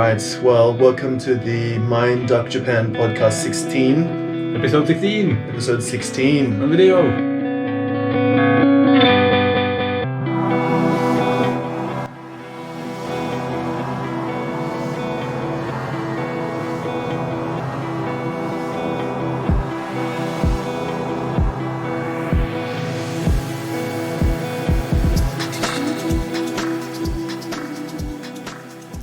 right, well, welcome to the Mind Duck Japan podcast 16. Episode 16. Episode 16. On video.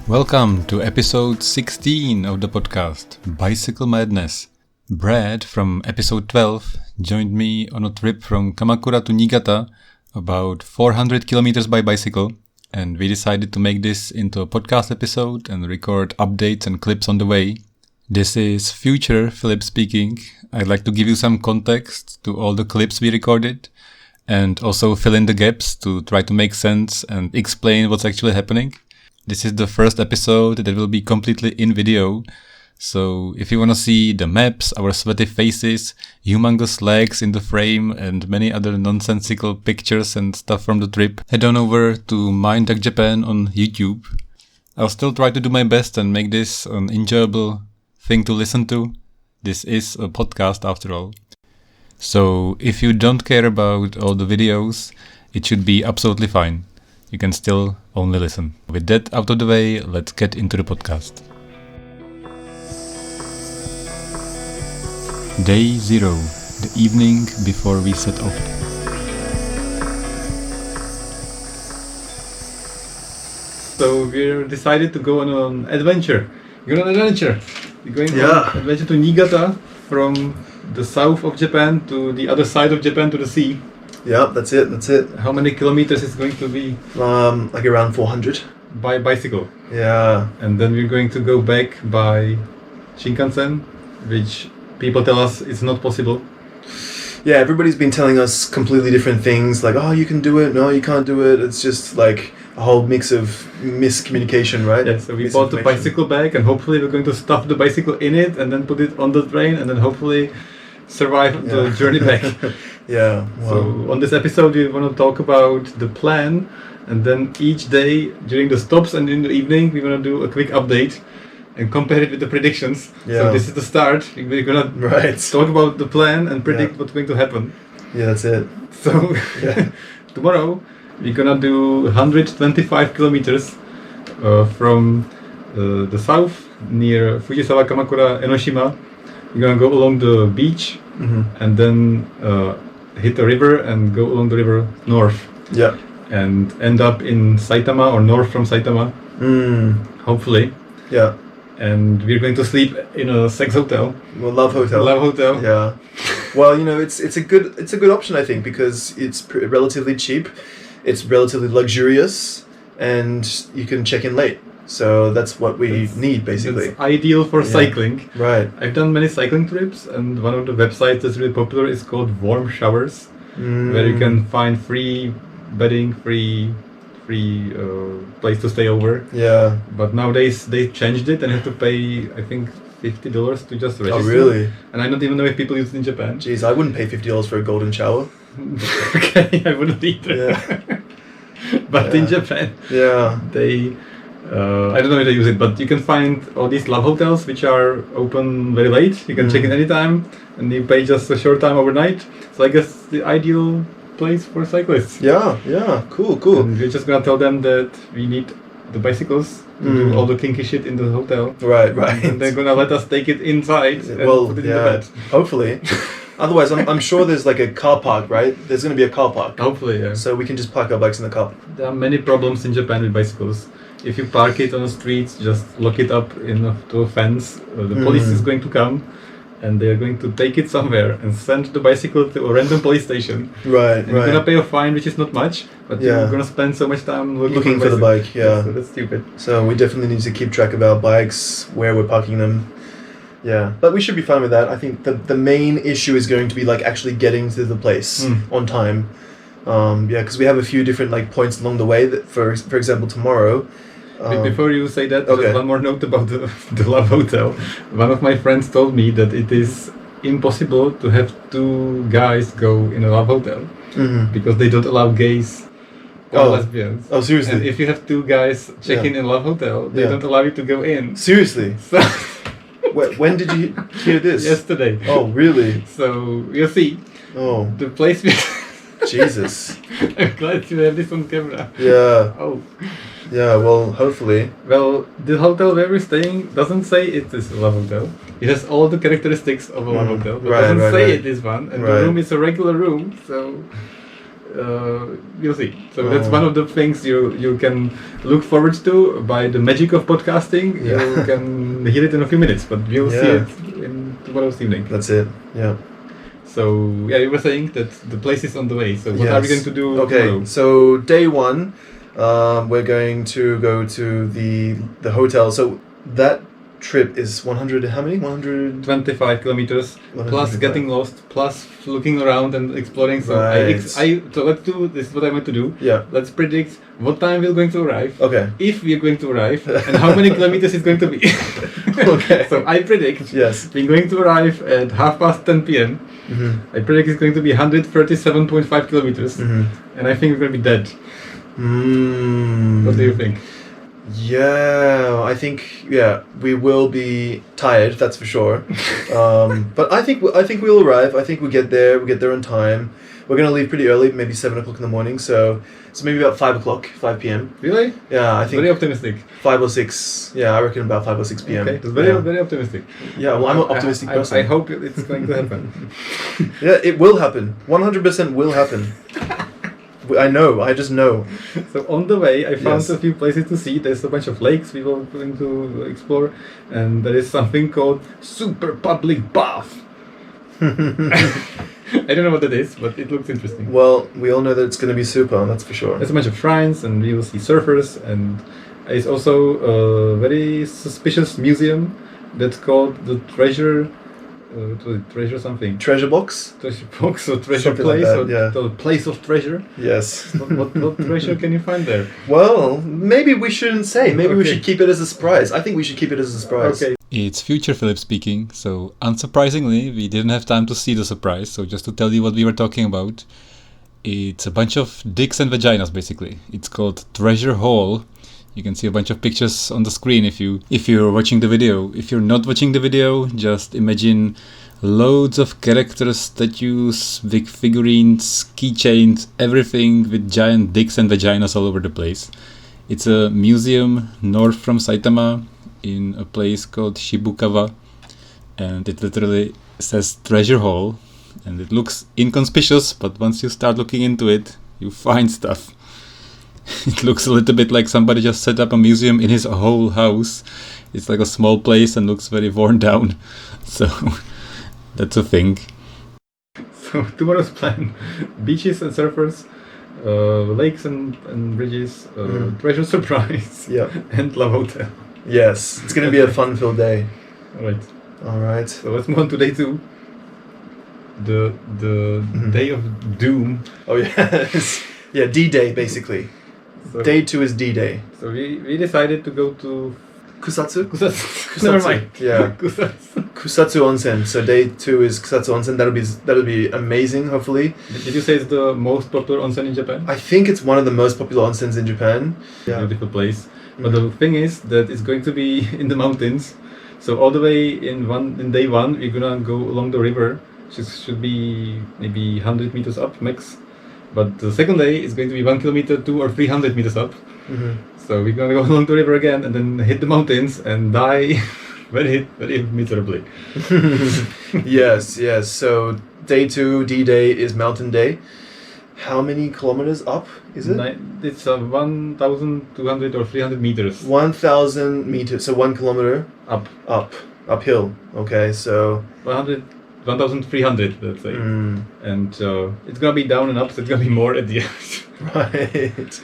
Welcome to episode 16 of the podcast, Bicycle Madness. Brad from episode 12 joined me on a trip from Kamakura to Niigata, about 400 kilometers by bicycle, and we decided to make this into a podcast episode and record updates and clips on the way. This is future Philip speaking. I'd like to give you some context to all the clips we recorded, and also fill in the gaps to try to make sense and explain what's actually happening. This is the first episode that will be completely in video, so if you want to see the maps, our sweaty faces, humongous legs in the frame, and many other nonsensical pictures and stuff from the trip, head on over to Mind Duck Japan on YouTube. I'll still try to do my best and make this an enjoyable thing to listen to. This is a podcast after all. So if you don't care about all the videos, it should be absolutely fine. You can still only listen. With that out of the way, let's get into the podcast. Day 0, the evening before we set off. So we decided to go on an adventure. You're on an adventure. You're going on an adventure to Niigata from the south of Japan to the other side of Japan to the sea. Yeah, that's it. How many kilometers is going to be? Like around 400. By bicycle. Yeah. And then we're going to go back by Shinkansen, which people tell us is not possible. Yeah, everybody's been telling us completely different things, like, oh, you can do it, no, you can't do it. It's just like a whole mix of miscommunication, right? Yeah, so we bought the bicycle bag, and hopefully we're going to stuff the bicycle in it and then put it on the train and then hopefully survive the journey back. Yeah. Wow. So on this episode we want to talk about the plan, and then each day during the stops and in the evening we want to do a quick update and compare it with the predictions. Yeah. So this is the start. We're gonna talk about the plan and predict what's going to happen. Yeah, that's it. So tomorrow we're gonna do 125 kilometers from the south near Fujisawa, Kamakura, Enoshima. We're gonna go along the beach and then hit a river and go along the river north. Yeah. And end up in Saitama or north from Saitama. Hopefully. Yeah. And we're going to sleep in a sex hotel. Well, Love Hotel. Love Hotel. Yeah. Well, it's a good option, I think, because it's relatively cheap, it's relatively luxurious, and you can check in late. So that's what we need, basically. It's ideal for cycling. Right. I've done many cycling trips, and one of the websites that's really popular is called Warm Showers, where you can find free bedding, free place to stay over. Yeah. But nowadays they changed it, and you have to pay, I think, $50 to just register. Oh, really? And I don't even know if people use it in Japan. Jeez, I wouldn't pay $50 for a golden shower. Okay, I wouldn't either. Yeah. But in Japan, they... I don't know if they use it, but you can find all these love hotels which are open very late. You can check in anytime, and you pay just a short time overnight. So I guess the ideal place for cyclists. Yeah, cool. And we're just gonna tell them that we need the bicycles to do all the kinky shit in the hotel. Right. And they're gonna let us take it inside and put it in the bed. Hopefully. Otherwise, I'm sure there's like a car park, right? There's gonna be a car park. Hopefully, yeah. So we can just park our bikes in the car. There are many problems in Japan with bicycles. If you park it on the streets, just lock it up to a fence. The police is going to come, and they are going to take it somewhere and send the bicycle to a random police station. Right. You're gonna pay a fine, which is not much, but you're gonna spend so much time looking for the bike. Yeah. So that's stupid. So we definitely need to keep track of our bikes, where we're parking them. Yeah, but we should be fine with that. I think the main issue is going to be like actually getting to the place on time. Because we have a few different like points along the way. That for example, tomorrow. Before you say that, just one more note about the Love Hotel. One of my friends told me that it is impossible to have two guys go in a Love Hotel because they don't allow gays or lesbians. Oh, seriously? And if you have two guys check-in in Love Hotel, they don't allow you to go in. Seriously? So When did you hear this? Yesterday. Oh, really? So you'll see. Oh. The place. Jesus. I'm glad you have this on camera. Yeah. Oh. Yeah, well, hopefully. Well, the hotel where we're staying doesn't say it is a love hotel. It has all the characteristics of a love hotel, but doesn't say it is one. And the room is a regular room, so you'll see. So that's one of the things you can look forward to by the magic of podcasting. Yeah. You can hear it in a few minutes, but we'll see it in tomorrow's evening. That's it, yeah. So, yeah, you were saying that the place is on the way. So what are we going to do tomorrow? So day one, we're going to go to the hotel. So that trip is 100, how many? 125 kilometers, plus getting lost, plus looking around and exploring. So so let's do, this is what I want to do. Yeah. Let's predict what time we're going to arrive. Okay. If we're going to arrive, and how many kilometers it's going to be. Okay. So I predict we're going to arrive at 10:30 p.m. Mm-hmm. I predict it's going to be 137.5 kilometers. Mm-hmm. And I think we're going to be dead. What do you think? Yeah, I think we will be tired. That's for sure. But I think we'll arrive. I think we get there on time. We're gonna leave pretty early, maybe 7 o'clock in the morning. So maybe about 5 p.m. Really? Yeah, I think very optimistic. 5 or 6. Yeah, I reckon about 5 or 6 p.m. Okay, that's very optimistic. Yeah, well, I'm an optimistic person. I hope it's going to happen. Yeah, it will happen. 100% will happen. I know. I just know. So on the way, I found a few places to see. There's a bunch of lakes we were going to explore, and there is something called Super Public Bath. I don't know what that is, but it looks interesting. Well, we all know that it's going to be super, that's for sure. There's a bunch of shrines, and we will see surfers, and it's also a very suspicious museum that's called the Treasure something. Treasure box? Treasure box or treasure Something place like that, or the place of treasure. Yes. What treasure can you find there? Well, maybe we shouldn't say. Maybe we should keep it as a surprise. I think we should keep it as a surprise. Okay. It's Future Philip speaking, so unsurprisingly, we didn't have time to see the surprise, so just to tell you what we were talking about, it's a bunch of dicks and vaginas, basically. It's called Treasure Hall. You can see a bunch of pictures on the screen if you're watching the video. If you're not watching the video, just imagine loads of characters, statues, big figurines, keychains, everything with giant dicks and vaginas all over the place. It's a museum north from Saitama in a place called Shibukawa, and it literally says Treasure Hall, and it looks inconspicuous, but once you start looking into it, you find stuff. It looks a little bit like somebody just set up a museum in his whole house. It's like a small place and looks very worn down. So that's a thing. So tomorrow's plan: beaches and surfers, lakes and bridges, treasure surprise, and love hotel. Yes, it's going to be a fun-filled day. All right. So let's move on to day 2. The day of doom. Oh yes. Yeah, D-Day basically. So day 2 is D-Day. So we decided to go to Kusatsu. Never mind. Yeah. Kusatsu onsen. So day 2 is Kusatsu onsen. That'll be amazing. Hopefully. Did you say it's the most popular onsen in Japan? I think it's one of the most popular onsens in Japan. Yeah. Beautiful place. But the thing is that it's going to be in the mountains. So all the way in day 1, we're gonna go along the river. Which should be maybe 100 meters up max. But the second day is going to be 1 kilometer, 200 or 300 meters up. So we're gonna go along the river again and then hit the mountains and die very miserably. Yes. So day 2, D-Day, is mountain day. How many kilometers up is it? It's 1,200 or 300 meters. 1,000 meters, so 1 kilometer uphill. Okay, so 1,300, let's say. And it's gonna be down and up, so it's gonna be more at the end. Right.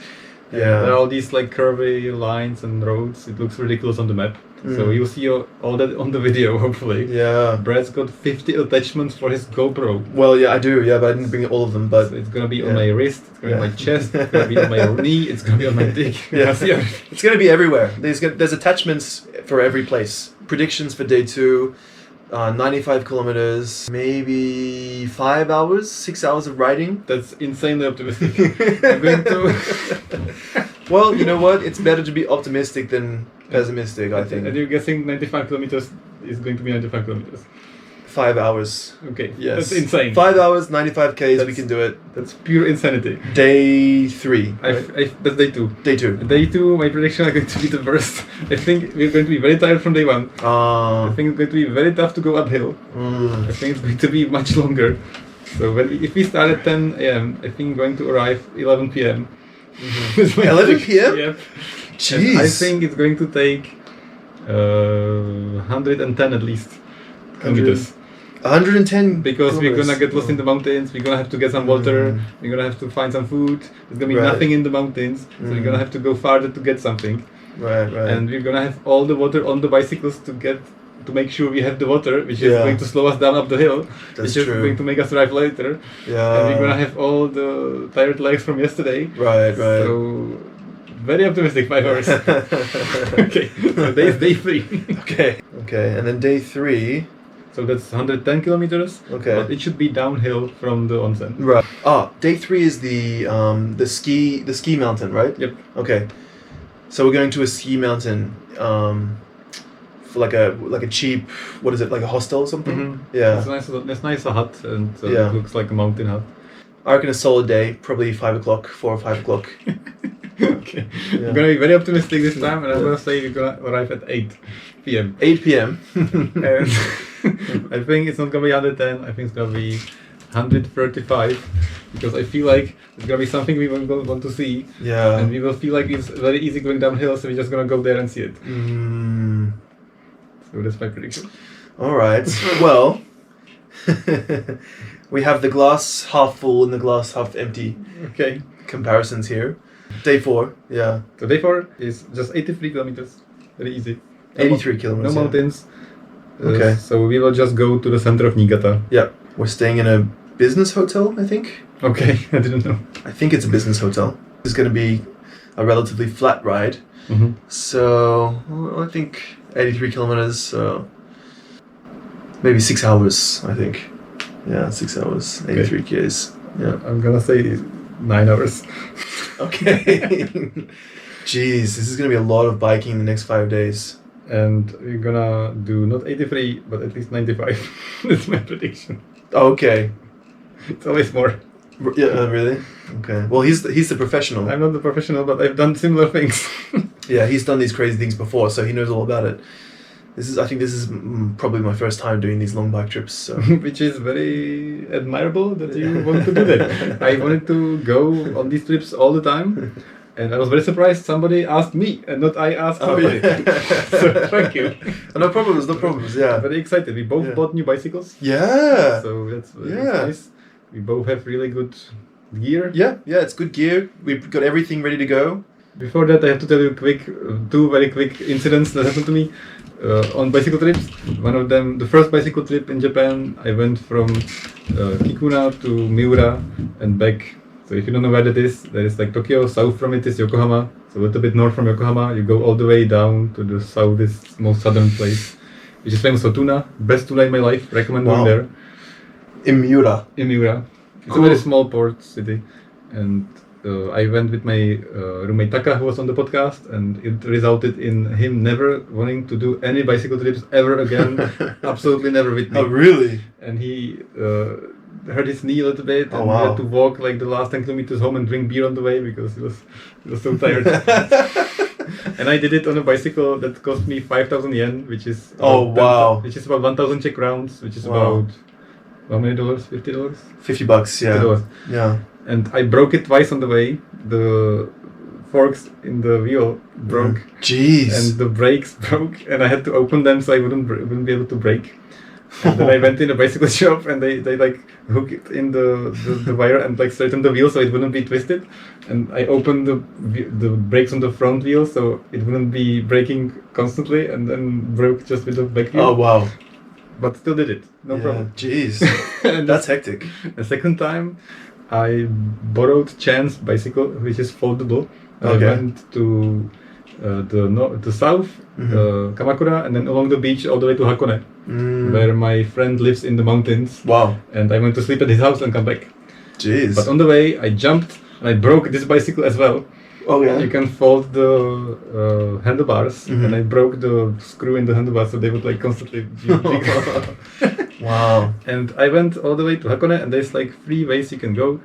Yeah. There are all these like curvy lines and roads. It looks ridiculous on the map. So you'll see all that on the video, hopefully. Yeah. Brad's got 50 attachments for his GoPro. Well, yeah, I do. Yeah, but I didn't bring all of them. But so it's gonna be on my wrist. It's gonna be on my chest. It's gonna be on my knee. It's gonna be on my dick. It's gonna be everywhere. There's attachments for every place. Predictions for day 2. 95 kilometers, maybe 5 hours, 6 hours of riding. That's insanely optimistic. I'm going to. Well, you know what? It's better to be optimistic than pessimistic, I think. And you're guessing 95 kilometers is going to be 95 kilometers. 5 hours. Okay. Yes. That's insane. 5 hours, 95 Ks, we can do it. That's pure insanity. Day 3. That's day 2. Day 2. Day 2, my prediction are going to be the worst. I think we're going to be very tired from day 1. I think it's going to be very tough to go uphill. I think it's going to be much longer. So if we start at 10 a.m., I think we're going to arrive 11 p.m. 11 p.m.? Yep. Jeez. And I think it's going to take 110 at least kilometers. 110 Because we're kilometers. gonna get lost in the mountains, we're gonna have to get some water, we're gonna have to find some food, there's gonna be nothing in the mountains, so we're gonna have to go farther to get something. Right. And we're gonna have all the water on the bicycles to make sure we have the water, which is going to slow us down up the hill, That's which is true. going to make us arrive later. Yeah. And we're gonna have all the tired legs from yesterday. Right. So very optimistic, 5 hours. Okay, so day 3. Okay, and then day 3. So that's 110 kilometers. Okay. But it should be downhill from the onsen. Right. Day 3 is the ski mountain, right? Yep. Okay. So we're going to a ski mountain, for like a cheap, what is it, like a hostel or something? Mm-hmm. Yeah. It's nice a hut, and Yeah. it looks like a mountain hut. I reckon a solid day, probably 5 o'clock, 4 or 5 o'clock. Okay. Yeah. I'm gonna be very optimistic this time, and I'm gonna say we're gonna arrive at 8 p.m. 8 p.m. And I think it's not gonna be 110. I think it's gonna be 135, because I feel like it's gonna be something we will want to see, Yeah. and we will feel like it's very easy going downhill, so we're just gonna go there and see it. So that's my prediction. All right. Well, we have the glass half full and the glass half empty Okay. comparisons here. Day 4. Yeah. So day 4 is just 83 kilometers. Very easy. 83 kilometers. No yeah. mountains. Okay. So we will just go to the center of Niigata. Yeah. We're staying in a business hotel, I think. Okay, I didn't know. I think it's a business hotel. It's going to be a relatively flat ride. Mm-hmm. So, well, I think 83 kilometers, so maybe 6 hours, I think. Yeah, 6 hours, 83 Ks. Yeah. I'm gonna say 9 hours. Okay. Jeez, this is going to be a lot of biking the next 5 days. And we're gonna do not 83, but at least 95. That's my prediction. Okay. It's always more. Yeah, really? Okay. Well, he's the professional. I'm not the professional, but I've done similar things. Yeah, he's done these crazy things before, so he knows all about it. I think this is probably my first time doing these long bike trips. So. Which is very admirable that you want to do that. I wanted to go on these trips all the time, and I was very surprised somebody asked me and not I asked somebody. So thank you. No problems, yeah. Very excited. We both bought new bicycles. Yeah. So that's nice. We both have really good gear. Yeah, it's good gear. We've got everything ready to go. Before that, I have to tell you two very quick incidents that happened to me on bicycle trips. One of them, the first bicycle trip in Japan, I went from Kikuna to Miura and back. So if you don't know where that is, there is like Tokyo, south from it is Yokohama. So a little bit north from Yokohama, you go all the way down to the southest, most southern place, which is famous for tuna. Best tuna in my life, recommend going there. In Miura. In Miura. It's Cool. a very small port city. And I went with my roommate Taka, who was on the podcast, and it resulted in him never wanting to do any bicycle trips ever again. Absolutely never with me. Oh, really? And he hurt his knee a little bit, and wow. he had to walk like the last 10 kilometers home and drink beer on the way because he was so tired. And I did it on a bicycle that cost me 5,000 yen, which is which is about 1,000 Czech crowns, which is about how many dollars? $50? $50, yeah. $50. Yeah. And I broke it twice on the way. The forks in the wheel broke. Jeez. And the brakes broke, and I had to open them so I wouldn't be able to brake. And then I went in a bicycle shop, and they like hook it in the wire and like straighten the wheel so it wouldn't be twisted. And I opened the brakes on the front wheel so it wouldn't be braking constantly, and then broke just with the back wheel. Oh wow. But still did it, no problem. Jeez. And that's hectic. The second time, I borrowed Chan's bicycle, which is foldable. Okay. I went to the south, Kamakura, and then along the beach all the way to Hakone. where my friend lives in the mountains. Wow. And I went to sleep at his house and come back. Jeez. But on the way, I jumped and I broke this bicycle as well. Oh yeah. You can fold the handlebars, and I broke the screw in the handlebars, so they would like constantly be Wow. And I went all the way to Hakone, and there's like 3 ways you can go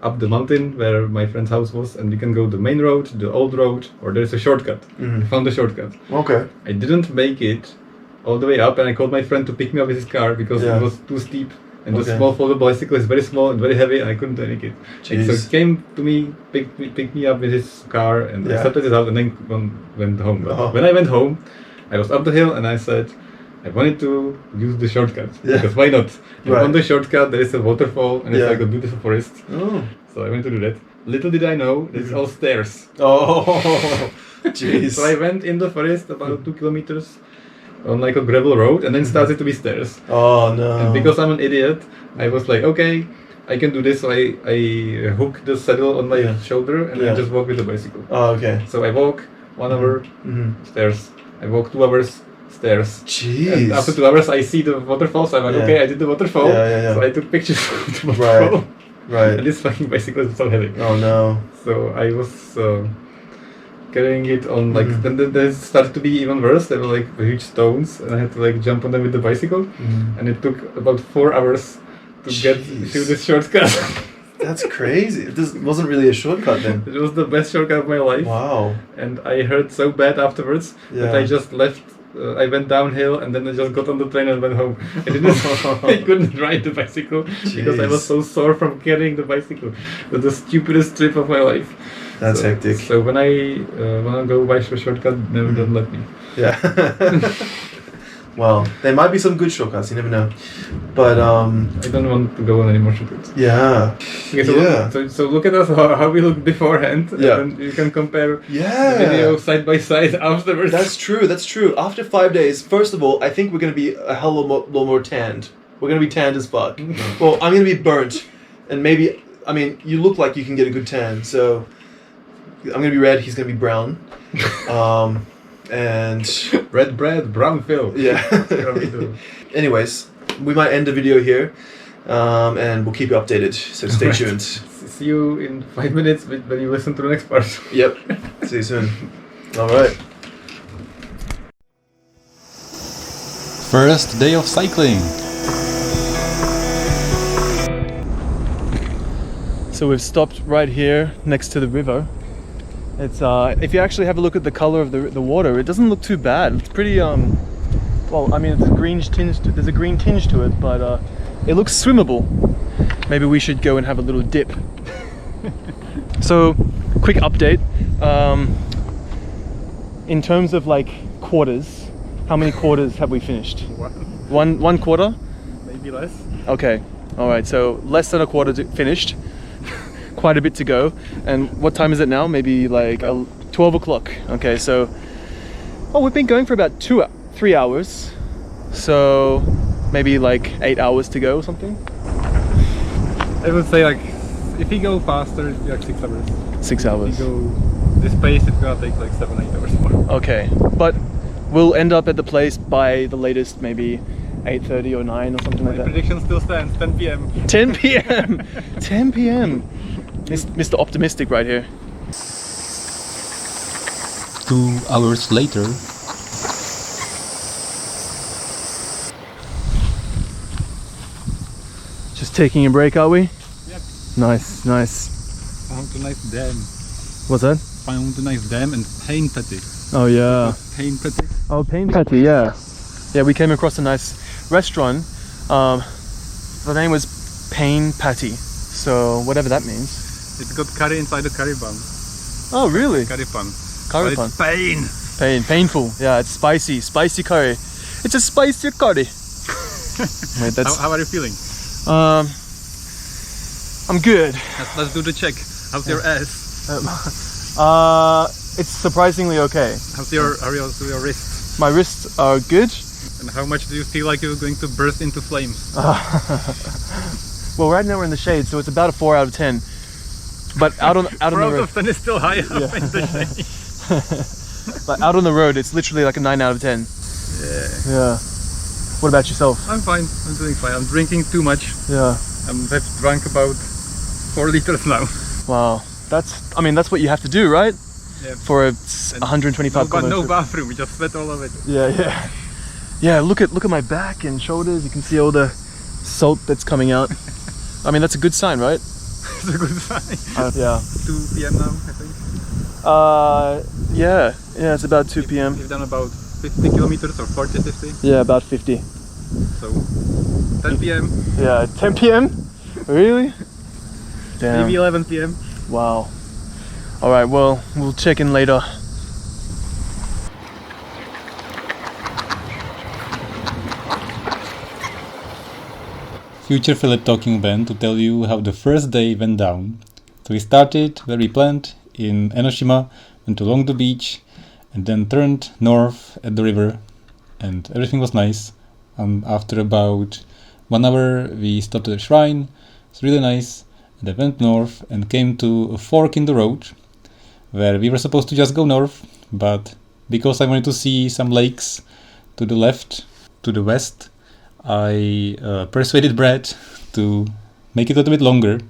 up the mountain where my friend's house was, and you can go the main road, the old road, or there's a shortcut. I found a shortcut. Okay. I didn't make it all the way up, and I called my friend to pick me up with his car because it was too steep. And the small foldable bicycle is very small and very heavy, and I couldn't make it. And so he came to me, picked me up with his car, and I stepped at his house, and then went home. But when I went home, I was up the hill, and I said, I wanted to use the shortcut, because why not? And on the shortcut, there is a waterfall, and it's like a beautiful forest. Oh. So I went to do that. Little did I know, it's all stairs. Oh, jeez. So I went in the forest about 2 kilometers. On like a gravel road, and then started to be stairs. Oh no. And because I'm an idiot, I was like, okay, I can do this. So I hook the saddle on my shoulder, and I just walk with the bicycle. Oh, okay. So I walk 1 hour, stairs. I walk 2 hours, stairs. Jeez. And after 2 hours, I see the waterfall, so I'm like, okay, I did the waterfall. So I took pictures of the waterfall. Right. And this fucking bicycle is so heavy. Oh no. So I was carrying it on like then it started to be even worse. There were like huge stones, and I had to like jump on them with the bicycle, and it took about 4 hours to get through this shortcut. That's crazy. This wasn't really a shortcut then. It was the best shortcut of my life. Wow. And I hurt so bad afterwards that I just left. I went downhill, and then I just got on the train and went home. I couldn't ride the bicycle because I was so sore from carrying the bicycle. It was the stupidest trip of my life. That's hectic. So when I go by a shortcut, never don't let me. Yeah. Well, there might be some good shortcuts. You never know. But I don't want to go on any more shortcuts. Yeah. Okay, so look at us how we look beforehand. Yeah. And you can compare the video side by side afterwards. That's true. That's true. After 5 days, first of all, I think we're gonna be a hell of a lot more tanned. We're gonna be tanned as fuck. Well, I'm gonna be burnt, and maybe you look like you can get a good tan. So I'm gonna be red. He's gonna be brown. And red bread, brown Phil. Yeah. Anyways, we might end the video here, and we'll keep you updated. So stay tuned. See you in 5 minutes when you listen to the next part. Yep. See you soon. All right. First day of cycling. So we've stopped right here next to the river. It's if you actually have a look at the color of the water, it doesn't look too bad. It's pretty it's a greenish tinge. There's a green tinge to it, but it looks swimmable. Maybe we should go and have a little dip. So, quick update. In terms of like quarters, how many quarters have we finished? One quarter? Maybe less. Okay. All right. So less than a quarter finished. Quite a bit to go. And what time is it now? Maybe like 12 o'clock. Okay, so we've been going for about 3 hours, so maybe like 8 hours to go or something. I would say like if you go faster, it'd be like 6 hours. 6 hours. If you go this pace, it's gonna take like 7-8 hours more. Okay, but we'll end up at the place by the latest maybe 8:30 or 9 or something like that. My prediction still stands, 10 p.m. 10 p.m. 10 p.m. Mr. Optimistic right here. 2 hours later. Just taking a break, are we? Yep. Nice. Found a nice dam. What's that? Found a nice dam and pain patty. Oh yeah. Pain patty. Oh, pain patty, yeah. Yeah, we came across a nice restaurant. The name was Pain Patty. So whatever that means. It's got curry inside the curry bun. Oh really? Curry bun. Curry bun. It's Painful. Yeah, it's spicy curry. It's a spicy curry. Wait, that's. How are you feeling? I'm good. Let's do the check. How's your ass? It's surprisingly okay. How's your wrists? My wrists are good. And how much do you feel like you're going to burst into flames? Well, right now we're in the shade, so it's about a 4 out of 10. But out on the road. 4 out of 10 is still high up in the shade. But out on the road, it's literally like a 9 out of 10. Yeah. What about yourself? I'm fine. I'm doing fine. I'm drinking too much. Yeah. I've drunk about 4 liters now. Wow. That's what you have to do, right? Yeah. For a 125 But no kilometers. bathroom. We just sweat all of it. Yeah. Yeah, look at my back and shoulders. You can see all the salt that's coming out. That's a good sign, right? It's a good sign. Yeah. 2 p.m. now, I think. Yeah, it's about 2 p.m. We've done about 50 kilometers or 40, 50. Yeah, about 50. So 10 p.m. Yeah, 10 p.m. Really? Damn. Maybe 11 p.m. Wow. All right. Well, we'll check in later. Future Philip talking again to tell you how the first day went down. So we started where we planned in Enoshima, went along the beach, and then turned north at the river, and everything was nice. After about 1 hour, we stopped at a shrine. It's really nice. And I went north and came to a fork in the road, where we were supposed to just go north, but because I wanted to see some lakes to the left, to the west, I persuaded Brad to make it a little bit longer.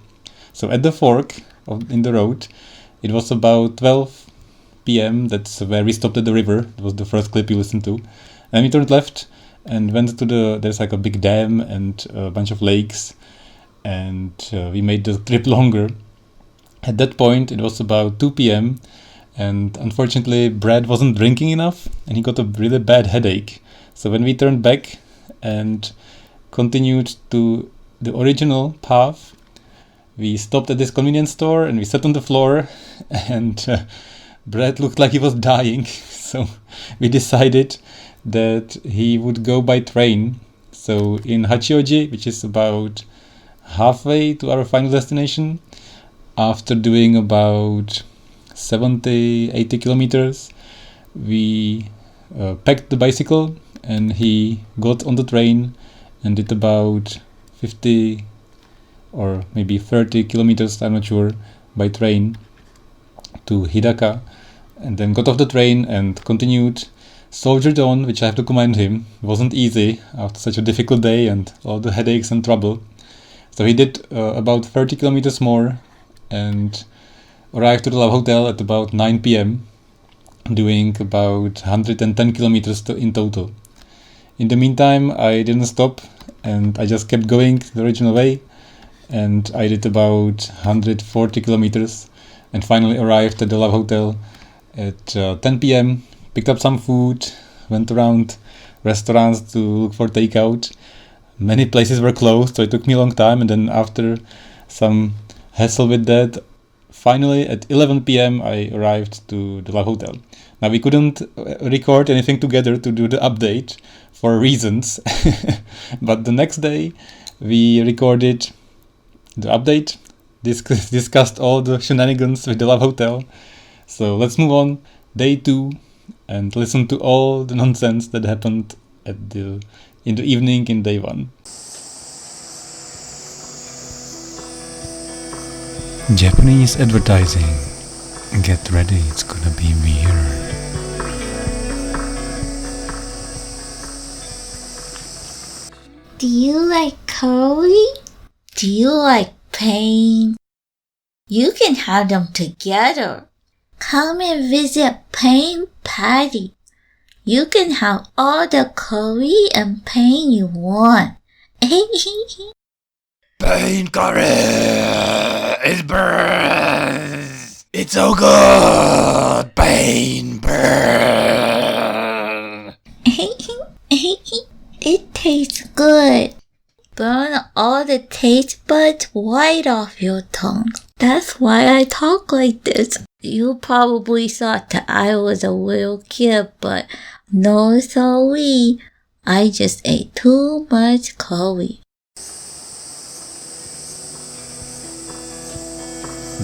So at the fork in the road, it was about 12 p.m. That's where we stopped at the river. It was the first clip you listened to. And we turned left and went to there's like a big dam and a bunch of lakes. And we made the trip longer. At that point, it was about 2 p.m. And unfortunately, Brad wasn't drinking enough and he got a really bad headache. So when we turned back and continued to the original path, we stopped at this convenience store and we sat on the floor, and Brad looked like he was dying. So we decided that he would go by train. So in Hachioji, which is about halfway to our final destination, after doing about 70-80 kilometers, we packed the bicycle and he got on the train and did about 50 or maybe 30 kilometers, I'm not sure, by train to Hidaka, and then got off the train and continued, soldiered on, which I have to commend him. It wasn't easy after such a difficult day and all the headaches and trouble. So he did about 30 kilometers more and arrived to the Love Hotel at about 9 p.m, doing about 110 kilometers in total. In the meantime, I didn't stop and I just kept going the original way, and I did about 140 kilometers and finally arrived at the Love Hotel at 10 p.m, picked up some food, went around restaurants to look for takeout. Many places were closed, so it took me a long time, and then after some hassle with that, finally at 11 p.m. I arrived to the Love Hotel. Now we couldn't record anything together to do the update for reasons, but the next day we recorded the update, discussed all the shenanigans with the Love Hotel. So let's move on, day 2, and listen to all the nonsense that happened in the evening in day 1. Japanese advertising. Get ready, it's gonna be weird. Do you like curry? Do you like pain? You can have them together. Come and visit Pain Patty. You can have all the curry and pain you want. Pain curry! It burns! It's so good! Pain burn! It tastes good. Burn all the taste buds right off your tongue. That's why I talk like this. You probably thought that I was a little kid, but no sorry. I just ate too much curry.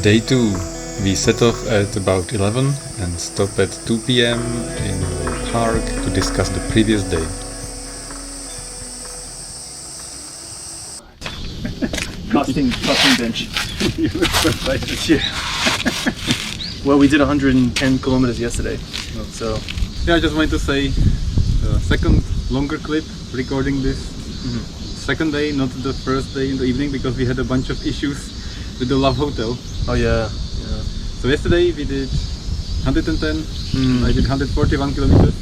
Day 2. We set off at about 11 and stop at 2 p.m. in a park to discuss the previous day. Casting bench. You look so excited. Yeah. Well, we did 110 kilometers yesterday, so Yeah, I just wanted to say the second longer clip recording this second day, not the first day in the evening, because we had a bunch of issues with the Love Hotel. Oh yeah. So yesterday we did 110, I did 141 kilometers.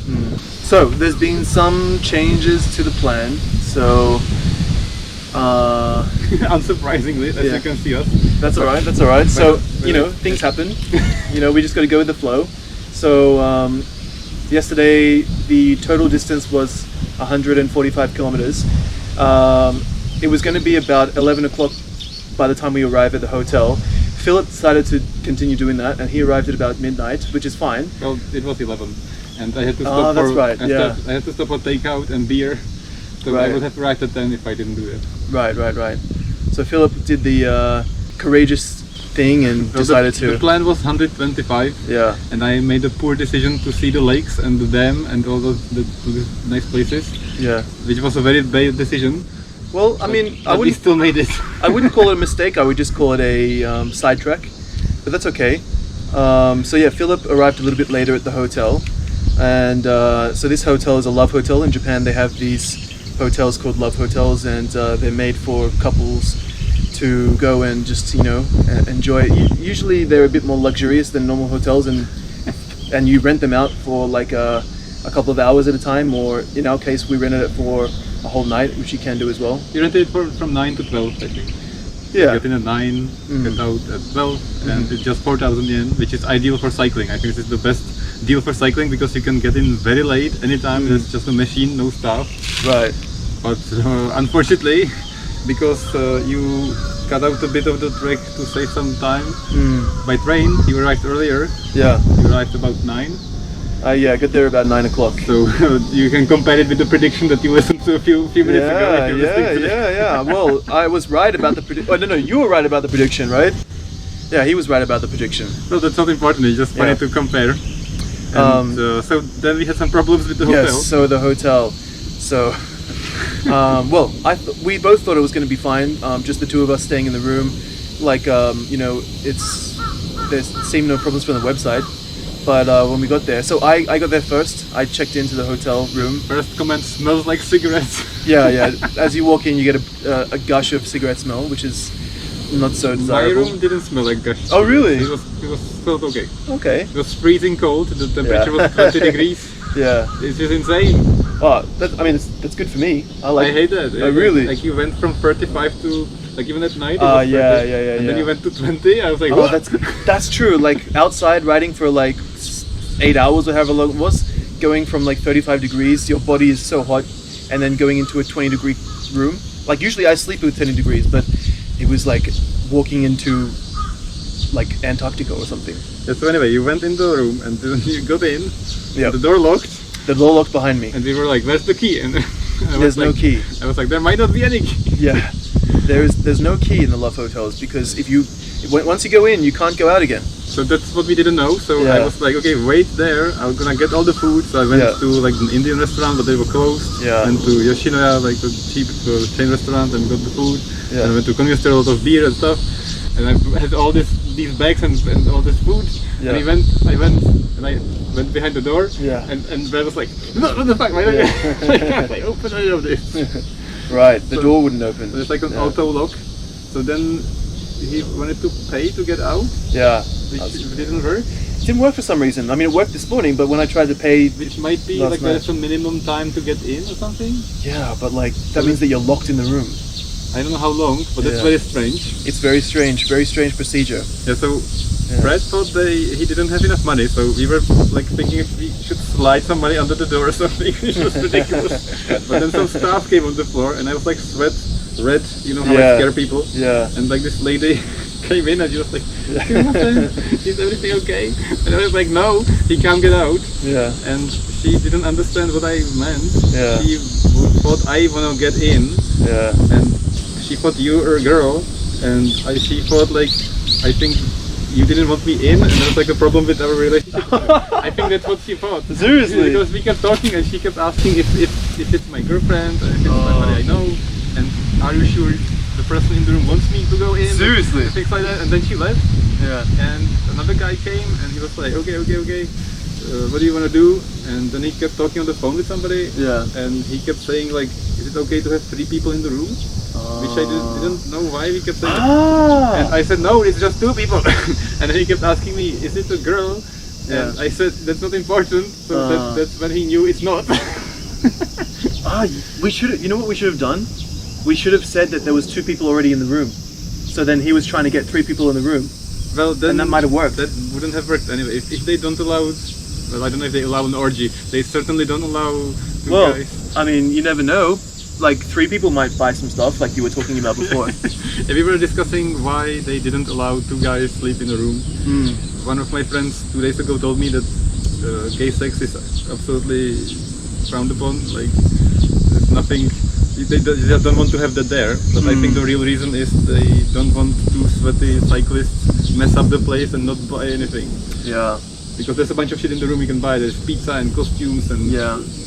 So there's been some changes to the plan. So unsurprisingly, as you can see us. That's all right. So things happen. We just got to go with the flow. So yesterday the total distance was 145 kilometers. It was going to be about 11 o'clock by the time we arrived at the hotel. Philip decided to continue doing that, and he arrived at about midnight, which is fine. Well, it was 11, and I had to stop that's right. I had to stop for takeout and beer. So I would have arrived at 10 if I didn't do that. Right. So Philip did the courageous thing and decided to. The plan was 125. Yeah. And I made a poor decision to see the lakes and the dam and all the nice places. Yeah. Which was a very bad decision. Well, I mean, I we still made it. I wouldn't call it a mistake. I would just call it a sidetrack, but that's okay. So yeah, Philip arrived a little bit later at the hotel, and so this hotel is a love hotel. In Japan, they have these hotels called love hotels, and they're made for couples to go and just enjoy it. Usually, they're a bit more luxurious than normal hotels, and you rent them out for like a couple of hours at a time, or in our case, we rented it for a whole night, which you can do as well. You rented it from 9 to 12, I think. Yeah. Get in at 9, get out at 12, and it's just 4,000 yen, which is ideal for cycling. I think this is the best deal for cycling because you can get in very late, anytime. There's just a machine, no staff. Right. But unfortunately, because you cut out a bit of the trek to save some time, by train you arrived earlier. Yeah. You arrived about 9. I got there about 9 o'clock. So you can compare it with the prediction that you listened to a few minutes ago. Yeah. Well, I was right about the prediction. Oh, no, you were right about the prediction, right? Yeah, he was right about the prediction. No, that's not important. It's just funny to compare. And, so then we had some problems with the hotel. Yes, so the hotel. So, well, we both thought it was going to be fine. Just the two of us staying in the room. Like, there seemed no problems from the website. But when we got there, so I got there first. I checked into the hotel room. First comment: smells like cigarettes. Yeah. As you walk in, you get a gush of cigarette smell, which is not so desirable. My room didn't smell like gush. Oh really? It was felt okay. Okay. It was freezing cold. The temperature was 20 degrees. Yeah. It's just insane. Oh, that's good for me. I hate that. Oh really? Like you went from 35 to like even at night. Yeah. And then you went to 20. I was like, oh, that's true. Like outside riding for like 8 hours or however long it was, going from like 35 degrees, your body is so hot, and then going into a 20-degree room. Like usually I sleep with 20 degrees, but it was like walking into like Antarctica or something. Yeah, so anyway, you went into the room and then you got in. Yeah. The door locked. The door locked behind me. And we were like, "Where's the key?" And there's no key. I was like, "There might not be any key." Yeah. There's no key in the love hotels because once you go in, you can't go out again. So that's what we didn't know. So I was like, okay, wait there. I'm gonna get all the food. So I went to like an Indian restaurant, but they were closed. Yeah. And to Yoshinoya, like a cheap chain restaurant, and got the food. Yeah. And I went to convenience store, a lot of beer and stuff. And I had all these bags and all this food. Yeah. And I went behind the door. Yeah. And Brad was like, what the fuck? Why can't I open any of this? Right. The door wouldn't open. So it's like an auto lock. So then he wanted to pay to get out. Yeah. Which didn't work. It didn't work for some reason. I mean, it worked this morning, but when I tried to pay, which might be like there's a minimum time to get in or something. Yeah, but like that means that you're locked in the room. I don't know how long, but that's very strange. It's very strange procedure. Yeah, so Brad thought he didn't have enough money, so we were like thinking if we should slide some money under the door or something, which was ridiculous. But then some stuff came on the floor, and I was like red, you know how I scare people. Yeah. And like this lady came in and she was like, is everything okay? And I was like, no, he can't get out. Yeah. And she didn't understand what I meant. Yeah. She thought I wanna get in. Yeah. And she thought you were a girl, and she thought like, I think you didn't want me in, and there was like a problem with our relationship. I think that's what she thought. Seriously? Because we kept talking and she kept asking if it's my girlfriend, and if it's somebody I know, and are you sure the person in the room wants me to go in? Seriously? And things like that, and then she left. Yeah. And another guy came and he was like, okay. what do you want to do? And then he kept talking on the phone with somebody. Yeah. And he kept saying like, is it okay to have 3 people in the room? Which I didn't know why he kept saying that. And I said, no, it's just 2 people. And then he kept asking me, is it a girl? And I said, that's not important. So that's when he knew it's not. We should. You know what we should have done? We should have said that there was 2 people already in the room. So then he was trying to get 3 people in the room. Well, then and that might have worked. That wouldn't have worked anyway. If they don't allow, well, I don't know if they allow an orgy. They certainly don't allow 2 guys. I mean, you never know. Like 3 people might buy some stuff, like you were talking about before. Yeah, we were discussing why they didn't allow 2 guys sleep in a room. One of my friends 2 days ago told me that gay sex is absolutely frowned upon. Like, there's nothing. They just don't want to have that there. But I think the real reason is they don't want 2 sweaty cyclists mess up the place and not buy anything. Yeah. Because there's a bunch of shit in the room you can buy. There's pizza and costumes and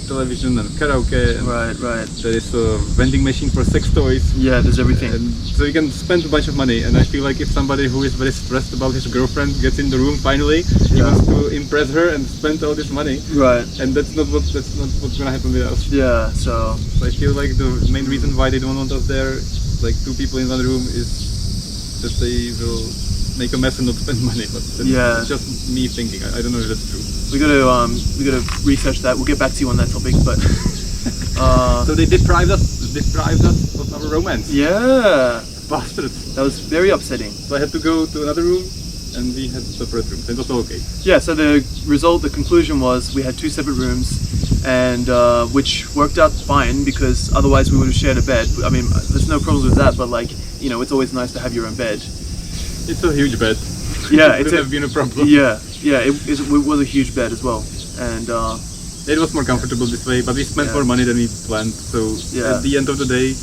television and karaoke. And right. there is a vending machine for sex toys. Yeah, there's everything. And so you can spend a bunch of money. And I feel like if somebody who is very stressed about his girlfriend gets in the room finally, he wants to impress her and spend all this money. Right. And that's not what's gonna happen with us. Yeah. So I feel like the main reason why they don't want us there, like 2 people in one room, is that they will make a mess and not spend money. But that's just me thinking. I don't know if that's true. we gotta research that. We'll get back to you on that topic. But so they deprived us of our romance. Yeah, Bastards. that was very upsetting. So I had to go to another room, and we had separate rooms. It was all okay. Yeah. So the conclusion was we had 2 separate rooms, and which worked out fine because otherwise we would have shared a bed. I mean, there's no problems with that. But like, you know, it's always nice to have your own bed. It's a huge bed. Yeah, it would have been a problem. Yeah, it was a huge bed as well, and it was more comfortable this way. But we spent more money than we planned. So at the end of the day,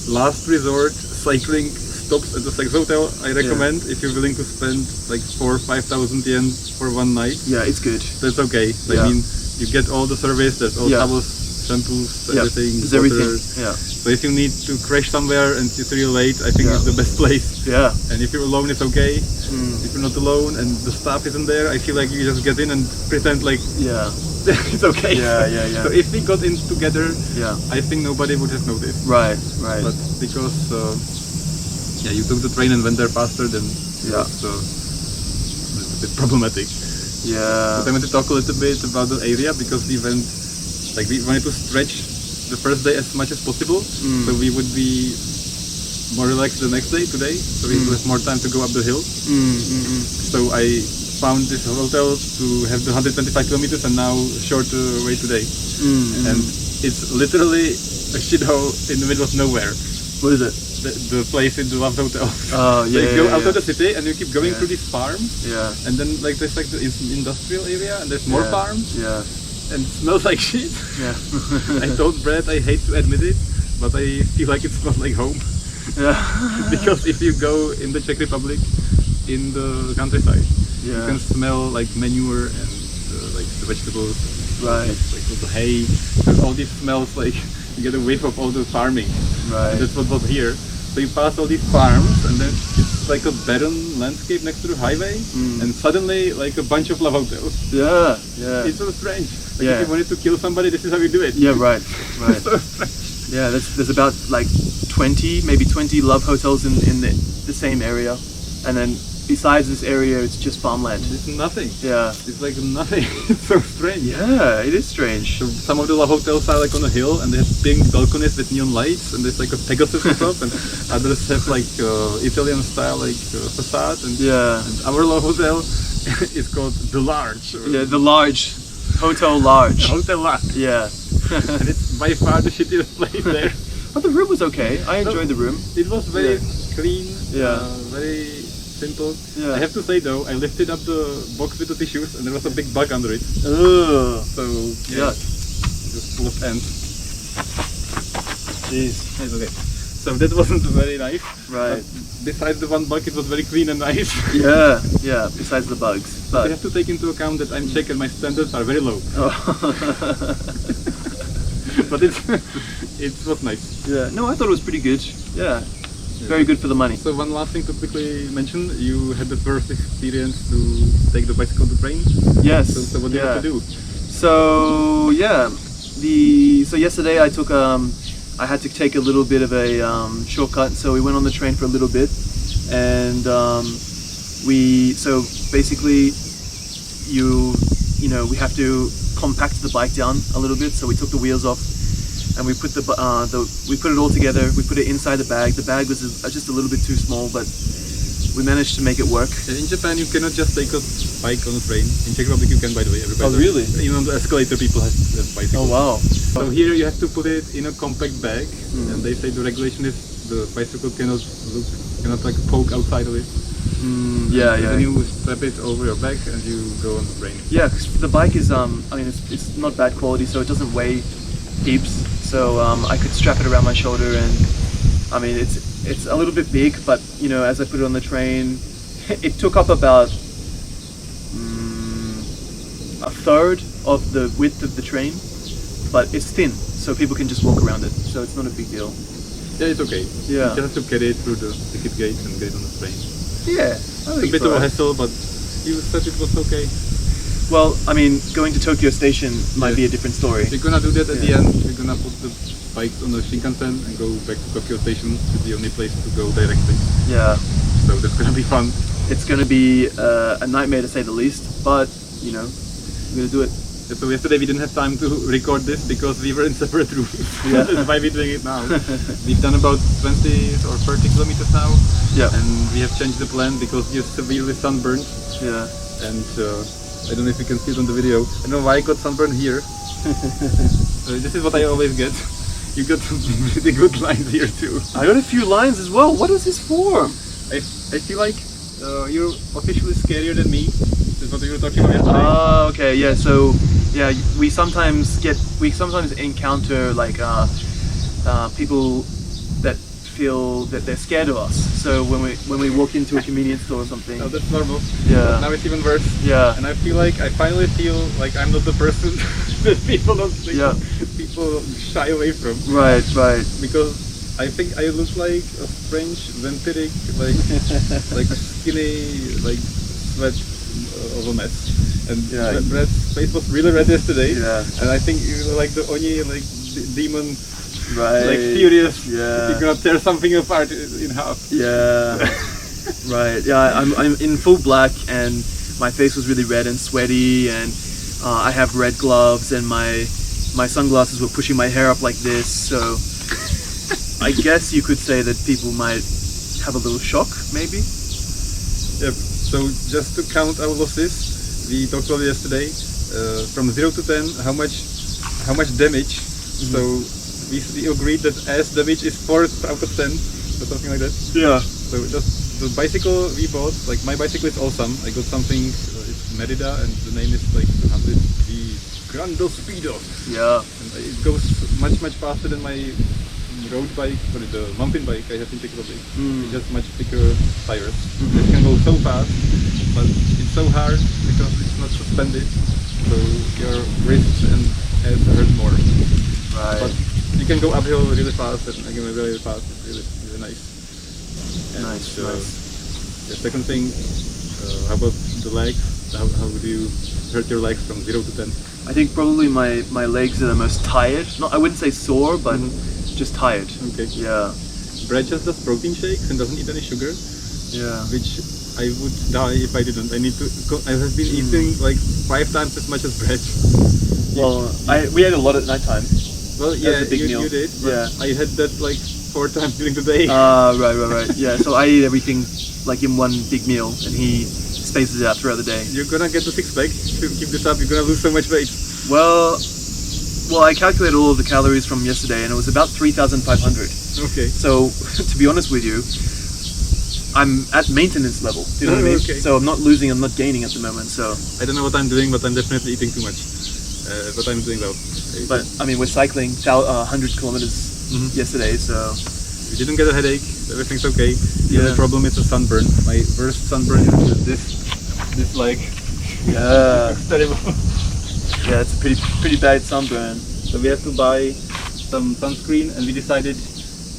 last resort, cycling stops at the sex hotel. I recommend if you're willing to spend like 4,000 or 5,000 yen for one night. Yeah, it's good. That's okay. I mean, you get all the service. There's all towels, shampoos, everything. There's everything. Yeah. So if you need to crash somewhere and it's really late, I think it's the best place. Yeah. And if you're alone, it's okay. If you're not alone and the staff isn't there, I feel like you just get in and pretend like it's okay. Yeah. So if we got in together, I think nobody would have noticed. Right. But because you took the train and went there faster, then it's a bit problematic. Yeah. But I want to talk a little bit about the area because we wanted to stretch the first day as much as possible, so we would be more relaxed the next day, today, so we would have more time to go up the hill. So I found this hotel to have the 125 kilometers and now shorter way today. And it's literally a shithole in the middle of nowhere. What is it? The place in the Love Hotel. Oh, yeah. So you go out of the city and you keep going through these farms. Yeah. And then like there's like the industrial area and there's more farms. Yeah. And it smells like shit. Yeah. I told Brad, I hate to admit it, but I feel like it smells like home. Yeah. Because if you go in the Czech Republic, in the countryside, you can smell like manure and like the vegetables, Right. like the hay, and all these smells, like you get a whiff of all the farming. Right. And that's what was here. So you pass all these farms and then it's like a barren landscape next to the highway and suddenly like a bunch of love hotels. Yeah. It's so strange. Like if you wanted to kill somebody, this is how you do it. Yeah, right. So strange. Yeah, there's about like 20 love hotels in the same area, and then besides this area, it's just farmland. It's nothing. Yeah. It's like nothing. It's so strange. Yeah, it is strange. So some of the love hotels are like on a hill and they have pink balconies with neon lights and there's like a Pegasus on top, and others have like Italian style like facade. And our love hotel is called The Large. Yeah, The Large. Hotel Large. Hotel Large. Yeah. And it's by far the shittiest place there. But the room was okay. I enjoyed the room. It was very clean. Yeah. Very simple. Yeah. I have to say though, I lifted up the box with the tissues and there was a big bug under it. Ugh. So just full of ants. Jeez. It's okay. So that wasn't very nice. Right. Besides the one bug, it was very clean and nice. Yeah. Besides the bugs. But you have to take into account that I'm Czech and my standards are very low. But it was nice. Yeah. No, I thought it was pretty good. Yeah. very good for the money. So one last thing to quickly mention, you had the first experience to take the bicycle to train. Yes. So what did you have to do? So so yesterday I took I had to take a little bit of a shortcut. So we went on the train for a little bit, and so basically we have to compact the bike down a little bit. So we took the wheels off, and we put we put it all together. We put it inside the bag. The bag was just a little bit too small, but we managed to make it work. In Japan, you cannot just take a bike on a train. In Czech Republic, you can, by the way. Everybody. Oh, really? Even on the escalator, people have bicycles. Oh, wow. So here you have to put it in a compact bag, and they say the regulation is the bicycle cannot like poke outside of it. Then you strap it over your back and you go on the train. Yeah, 'cause the bike is it's not bad quality, so it doesn't weigh heaps. So I could strap it around my shoulder, and it's a little bit big, but as I put it on the train, it took up about a third of the width of the train, but it's thin, so people can just walk around it. So it's not a big deal. Yeah, it's okay. Yeah. You just have to carry it through the ticket gate and get it on the train. Yeah, It's a bit of a hassle, but you said it was okay. Well, going to Tokyo Station might be a different story. We're gonna do that at the end. We're gonna put the bikes on the Shinkansen and go back to Tokyo Station. It's the only place to go directly. Yeah. So that's gonna be fun. It's gonna be a nightmare to say the least, but we're gonna do it. Yeah, so yesterday we didn't have time to record this because we were in separate rooms. Yeah. That's why we're doing it now. We've done about 20 or 30 kilometers now. Yeah. And we have changed the plan because you're severely sunburned. Yeah. And I don't know if you can see it on the video. I don't know why I got sunburned here. This is what I always get. You got some pretty good lines here too. I got a few lines as well. What is this for? I feel like you're officially scarier than me. This is what we were talking about yesterday. Okay, yeah. So we sometimes encounter like people that feel that they're scared of us. So when we walk into a convenience store or something. Oh, that's normal. Yeah. But now it's even worse. Yeah. And I finally feel like I'm not the person that people don't think. Yeah. People shy away from. Right. Because I think I look like a French vampiric, like skinny, like sweat of a mess. And Brad's face was really red yesterday. Yeah. And I think you were like the Oni, like demon. Right. Like furious. Yeah. You're gonna tear something apart in half. Yeah. Right. Yeah. I'm in full black, and my face was really red and sweaty, and I have red gloves, and my sunglasses were pushing my hair up like this. So I guess you could say that people might have a little shock, maybe. Yep. So just to count our losses, we talked about it yesterday. From 0 to 10, how much damage? Mm-hmm. So we agreed that ass damage is 4 out of 10 or something like that. Yeah. So just the bicycle we bought, like my bicycle is awesome. I got something, it's Merida, and the name is like 100 V Grando Speedo. Yeah. And it goes much faster than my road bike, or the mountain bike I have in Czech Republic. It has much thicker tires. It can go so fast, but it's so hard because it's not suspended, so your wrists and ass hurt more. Right. But you can go uphill really fast and again really fast. It's really nice. And Nice. the second thing, how about the legs? How do you hurt your legs from 0 to 10? I think probably my legs are the most tired. I wouldn't say sore, but just tired. Okay. Yeah. Brad just does protein shakes and doesn't eat any sugar, Yeah. which I would die if I didn't. I have been eating like 5 times as much as Brad. Well, we had a lot at night time. Well, yeah, a big meal. you did. But Yeah. I had that like 4 times during the day. Right. Yeah. So I eat everything like in one big meal, and he spaces it out throughout the day. You're gonna get the 6-pack to keep this up. You're gonna lose so much weight. Well, I calculated all of the calories from yesterday, and it was about 3,500. Okay. So, to be honest with you, I'm at maintenance level. Do you know what I mean? Okay. So I'm not losing, I'm not gaining at the moment. So, I don't know what I'm doing, but I'm definitely eating too much. But I'm doing well. but we're cycling 100 kilometers yesterday. So, we didn't get a headache. Everything's okay. The Yeah. only problem is a sunburn. My worst sunburn is this leg. yeah, It's terrible. yeah, it's a pretty bad sunburn. So we have to buy some sunscreen, and we decided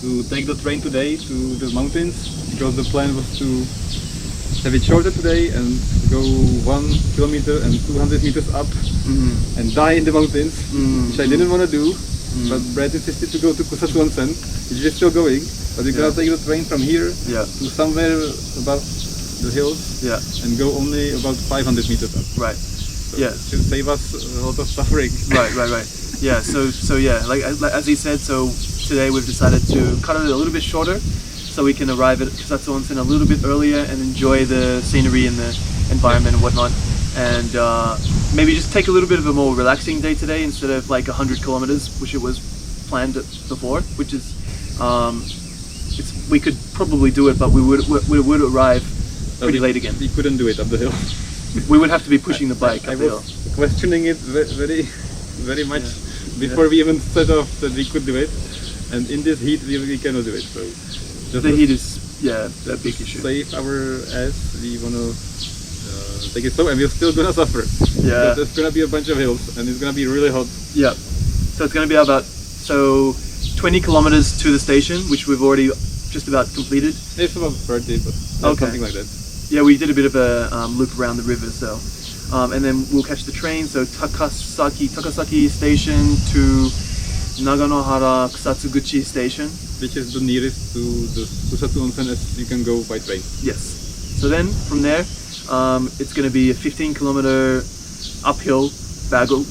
to take the train today to the mountains, because the plan was to have it shorter today and go 1 kilometer and 200 meters up and die in the mountains, which I didn't want to do. But Brad insisted to go to Kusatsu onsen, which is still going, but we're gonna take the train from here to somewhere above the hills and go only about 500 meters up. Right. So it should save us a lot of suffering. Right. Yeah. So yeah, like as he said, so today we've decided to cut it a little bit shorter, so we can arrive at Kusatsu onsen a little bit earlier and enjoy the scenery and the environment and whatnot. And maybe just take a little bit of a more relaxing day today instead of like 100 kilometers, which it was planned before. Which is, we could probably do it, but we would arrive pretty late again. We couldn't do it up the hill. We would have to be pushing the bike I up the hill. was questioning it very much before we even set off that we could do it. And in this heat, we cannot do it. So just the heat is a big issue. Save our ass. We wanna take it slow, and we're still gonna suffer. Yeah. There's gonna be a bunch of hills, and it's gonna be really hot. Yeah. So it's gonna be about 20 kilometers to the station, which we've already just about completed. It's about 30, but something like that. Yeah, we did a bit of a loop around the river, so and then we'll catch the train. So Takasaki station to Naganohara Kusatsuguchi station, which is the nearest to the Kusatsu onsen as you can go by train. Yes. So then from there, it's going to be a 15-kilometer uphill struggle,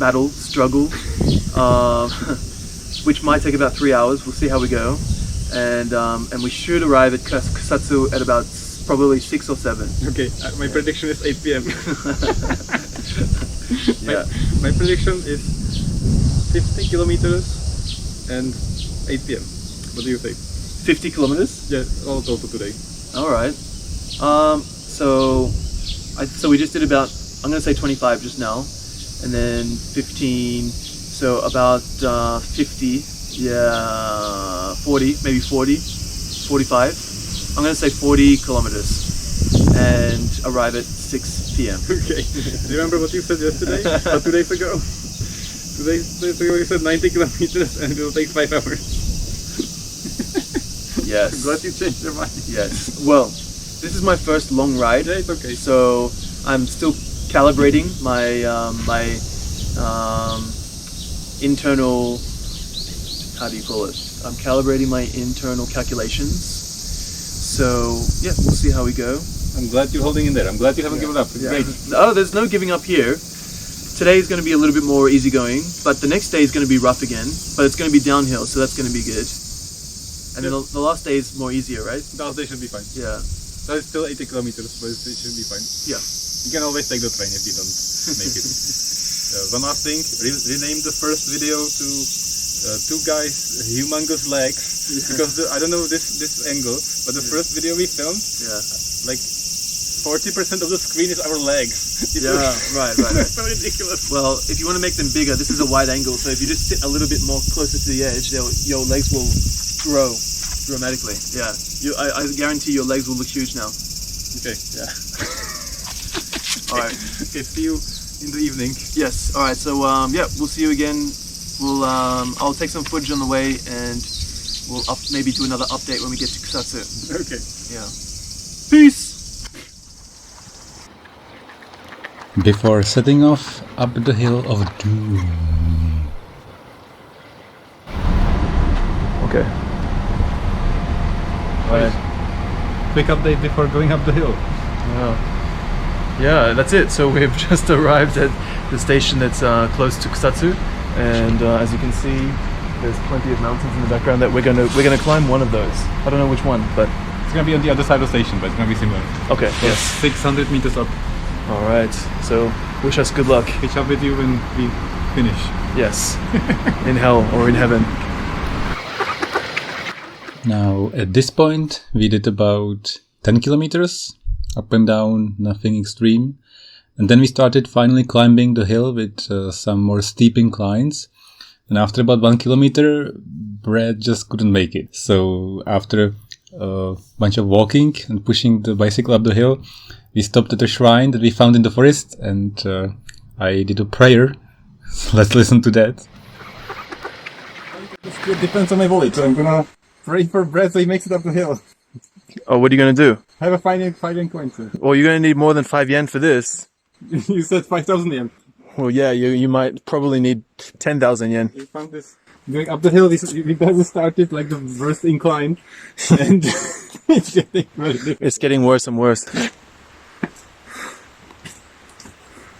which might take about 3 hours. We'll see how we go, and we should arrive at Kusatsu at about probably 6 or 7. Okay, my prediction is 8 p.m. Yeah. My prediction is 50 kilometers and 8 p.m. What do you think? 50 kilometers? Yeah, all total today. All right. So we just did about, I'm going to say 25 just now, and then 15, so about 50, 40, maybe 40, 45. I'm going to say 40 kilometers and arrive at 6 p.m. Okay. Do you remember what you said yesterday? Or 2 days ago? 2 days ago you said 90 kilometers and it will take 5 hours. Yes. I'm glad you changed your mind. Yes. Well, this is my first long ride. Yeah, it's okay. So I'm still calibrating my internal, how do you call it? I'm calibrating my internal calculations. So yeah, we'll see how we go. I'm glad you're holding in there. I'm glad you haven't given up. It's great. Oh, there's no giving up here. Today is going to be a little bit more easygoing, but the next day is going to be rough again. But it's going to be downhill, so that's going to be good. And then the last day is more easier, right? The last day should be fine. Yeah. So it's still 80 kilometers, but it should be fine. Yeah. You can always take the train if you don't make it. One last thing, rename the first video to two guys, humongous legs, because I don't know this angle, but the first video we filmed, like 40% of the screen is our legs. Right. That's so ridiculous. Well, if you want to make them bigger, this is a wide angle, so if you just sit a little bit more closer to the edge, your legs will grow dramatically. Yeah. I guarantee your legs will look huge now. Okay. Yeah. Alright. Okay, see you in the evening. Yes. Alright, so yeah, we'll see you again. We'll I'll take some footage on the way and we'll maybe do another update when we get to Kusatsu. Okay. Yeah. Peace! Before setting off up the hill of doom. Okay. Alright. Quick update before going up the hill. Yeah, that's it. So we've just arrived at the station that's close to Kusatsu, and as you can see, there's plenty of mountains in the background that we're gonna climb one of those. I don't know which one, but It's gonna be on the other side of the station, but it's gonna be similar. okay. So Yes. 600 meters up. All right. So wish us good luck. Catch up with you when we finish. Yes. In hell or in heaven. Now, at this point, we did about 10 kilometers, up and down, nothing extreme. And then we started finally climbing the hill with some more steep inclines. And after about 1 kilometer, Brad just couldn't make it. So after a bunch of walking and pushing the bicycle up the hill, we stopped at a shrine that we found in the forest, and I did a prayer. So let's listen to that. It depends on my wallet, so I'm gonna Pray for Brad so he makes it up the hill. Oh, what are you gonna do? Have a 5 yen coin, sir. Well, you're gonna need more than 5 yen for this. You said 5,000 yen. Well, yeah, you might probably need 10,000 yen. We found this. Going up the hill, we barely started like the worst incline. And it's getting very difficult. It's getting worse and worse.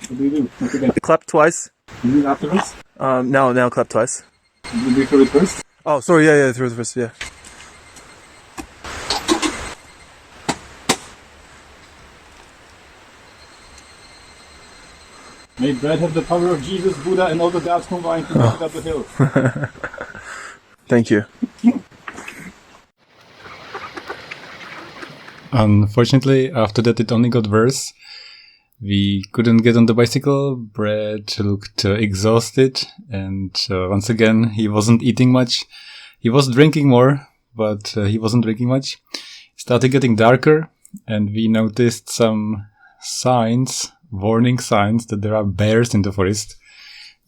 What do you do? Once again. Clap twice. You do it afterwards? Now clap twice. You do it through it first? Oh, sorry, yeah, through the first, yeah. May Brad have the power of Jesus, Buddha, and all the gods combined to make it up the hill. Thank you. Unfortunately, after that it only got worse. We couldn't get on the bicycle. Brad looked exhausted, and once again, he wasn't eating much. He was drinking more, but he wasn't drinking much. It started getting darker, and we noticed some signs, warning signs, that there are bears in the forest,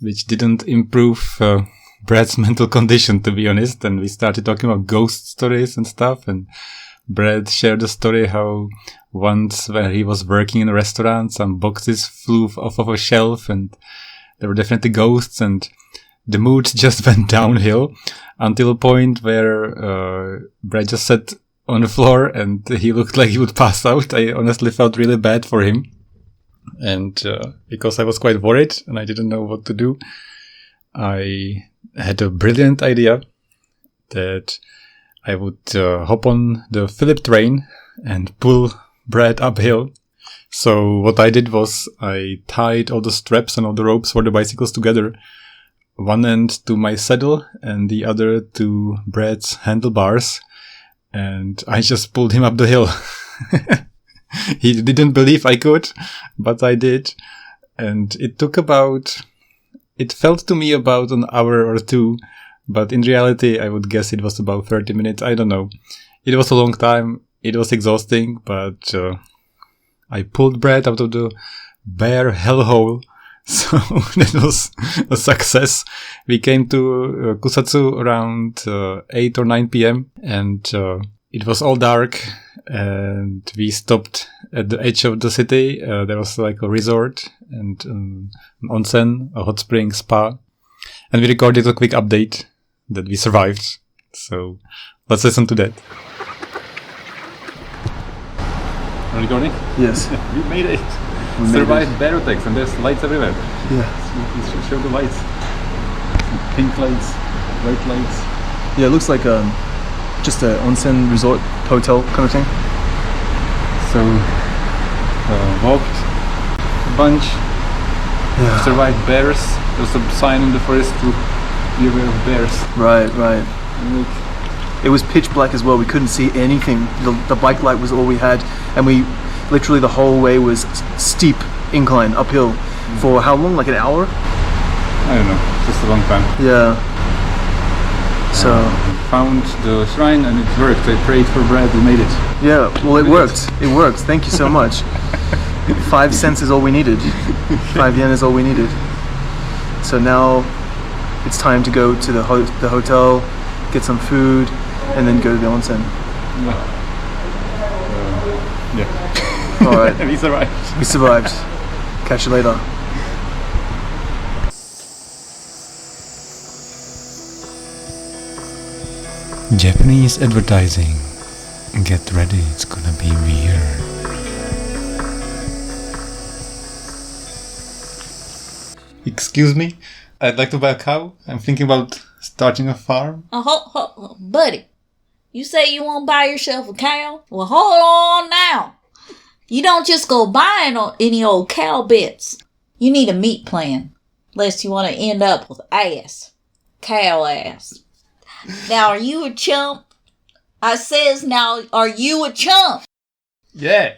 which didn't improve Brad's mental condition, to be honest. And we started talking about ghost stories and stuff, and Brad shared a story how once when he was working in a restaurant, some boxes flew off of a shelf and there were definitely ghosts, and the mood just went downhill until a point where Brad just sat on the floor and he looked like he would pass out. I honestly felt really bad for him. And because I was quite worried and I didn't know what to do, I had a brilliant idea that I would hop on the Philip train and pull Brad uphill. So what I did was I tied all the straps and all the ropes for the bicycles together, one end to my saddle and the other to Brad's handlebars, and I just pulled him up the hill. He didn't believe I could, but I did. And it felt to me about an hour or two, but in reality I would guess it was about 30 minutes. I don't know. It was a long time. It was exhausting, but I pulled Brad out of the bear hellhole. So that was a success. We came to Kusatsu around 8 or 9 p.m. and it was all dark, and we stopped at the edge of the city. There was like a resort and an onsen, a hot spring spa, and we recorded a quick update that we survived. So let's listen to that. Recording? Yes. We made it. We made Survived bear attacks, and there's lights everywhere. Yeah. Let's show the lights. Pink lights, white lights. Yeah, it looks like just a onsen resort hotel kind of thing. So, walked a bunch, Yeah. survived bears. There's a sign in the forest to be aware of bears. Right. And look, It was pitch black as well. We couldn't see anything. The bike light was all we had, and we literally the whole way was steep incline uphill for how long? Like an hour? I don't know, just a long time. Yeah. So Found the shrine and it worked. I prayed for Brad, we made it. yeah, well it worked. It worked. Thank you so much. 5 cents is all we needed. 5 yen is all we needed. So now it's time to go to the hotel, get some food, and then go to the onsen. Yeah. All right. We survived. We survived. Catch you later. Japanese advertising. Get ready, it's gonna be weird. Excuse me, I'd like to buy a cow. I'm thinking about starting a farm. Buddy, you say you want to buy yourself a cow? Well, hold on now. You don't just go buying any old cow bits. You need a meat plan, lest you want to end up with ass. Cow ass. Now, are you a chump? I says now, are you a chump? Yeah.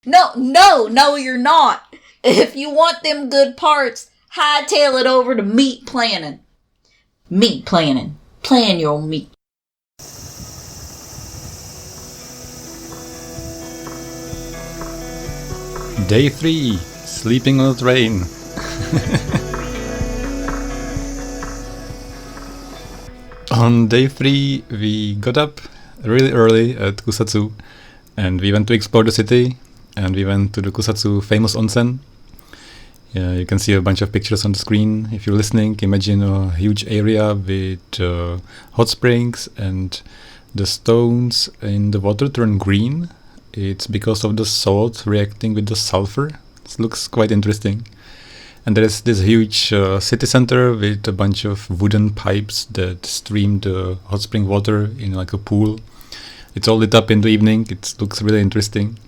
No, you're not. If you want them good parts, hightail it over to meat planning. Meat planning. Plan your meat. Day 3. Sleeping on a train. On day 3, we got up really early at Kusatsu, and we went to explore the city, and we went to the Kusatsu famous onsen. Yeah, you can see a bunch of pictures on the screen. If you're listening, imagine a huge area with hot springs, and the stones in the water turn green. It's because of the salt reacting with the sulfur. It looks quite interesting. And there is this huge city center with a bunch of wooden pipes that stream the hot spring water in like a pool. It's all lit up in the evening. It looks really interesting.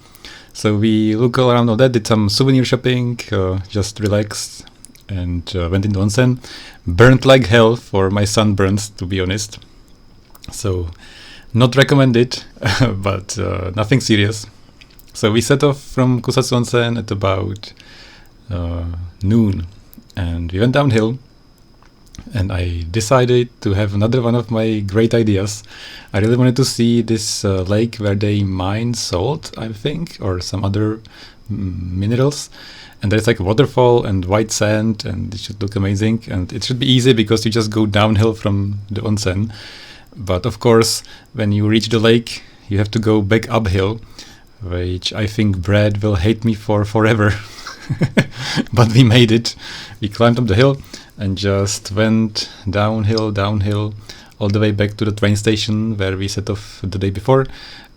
So we looked all around all that, did some souvenir shopping, just relaxed, and went into onsen. Burned like hell for my sunburns, to be honest. So not recommended, but nothing serious. So we set off from Kusatsu onsen at about noon, and we went downhill. And I decided to have another one of my great ideas. I really wanted to see this lake where they mine salt, I think, or some other minerals. And there's like a waterfall and white sand, and it should look amazing. And it should be easy because you just go downhill from the onsen. But of course, when you reach the lake, you have to go back uphill, which I think Brad will hate me for forever. But we made it. We climbed up the hill and just went downhill, all the way back to the train station where we set off the day before.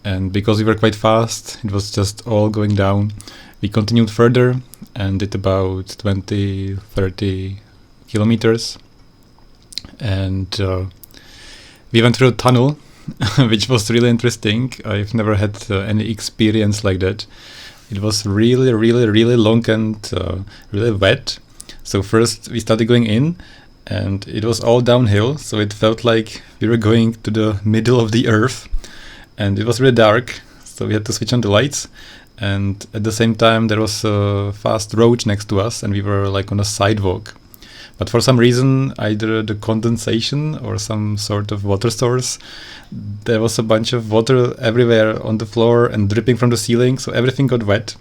And because we were quite fast, it was just all going down. We continued further and did about 20-30 kilometers. And we went through a tunnel, which was really interesting. I've never had any experience like that. It was really, really, really long and really wet. So first we started going in, and it was all downhill. So it felt like we were going to the middle of the earth, and it was really dark. So we had to switch on the lights, and at the same time there was a fast road next to us, and we were like on a sidewalk. But for some reason, either the condensation or some sort of water source, there was a bunch of water everywhere on the floor and dripping from the ceiling, so everything got wet.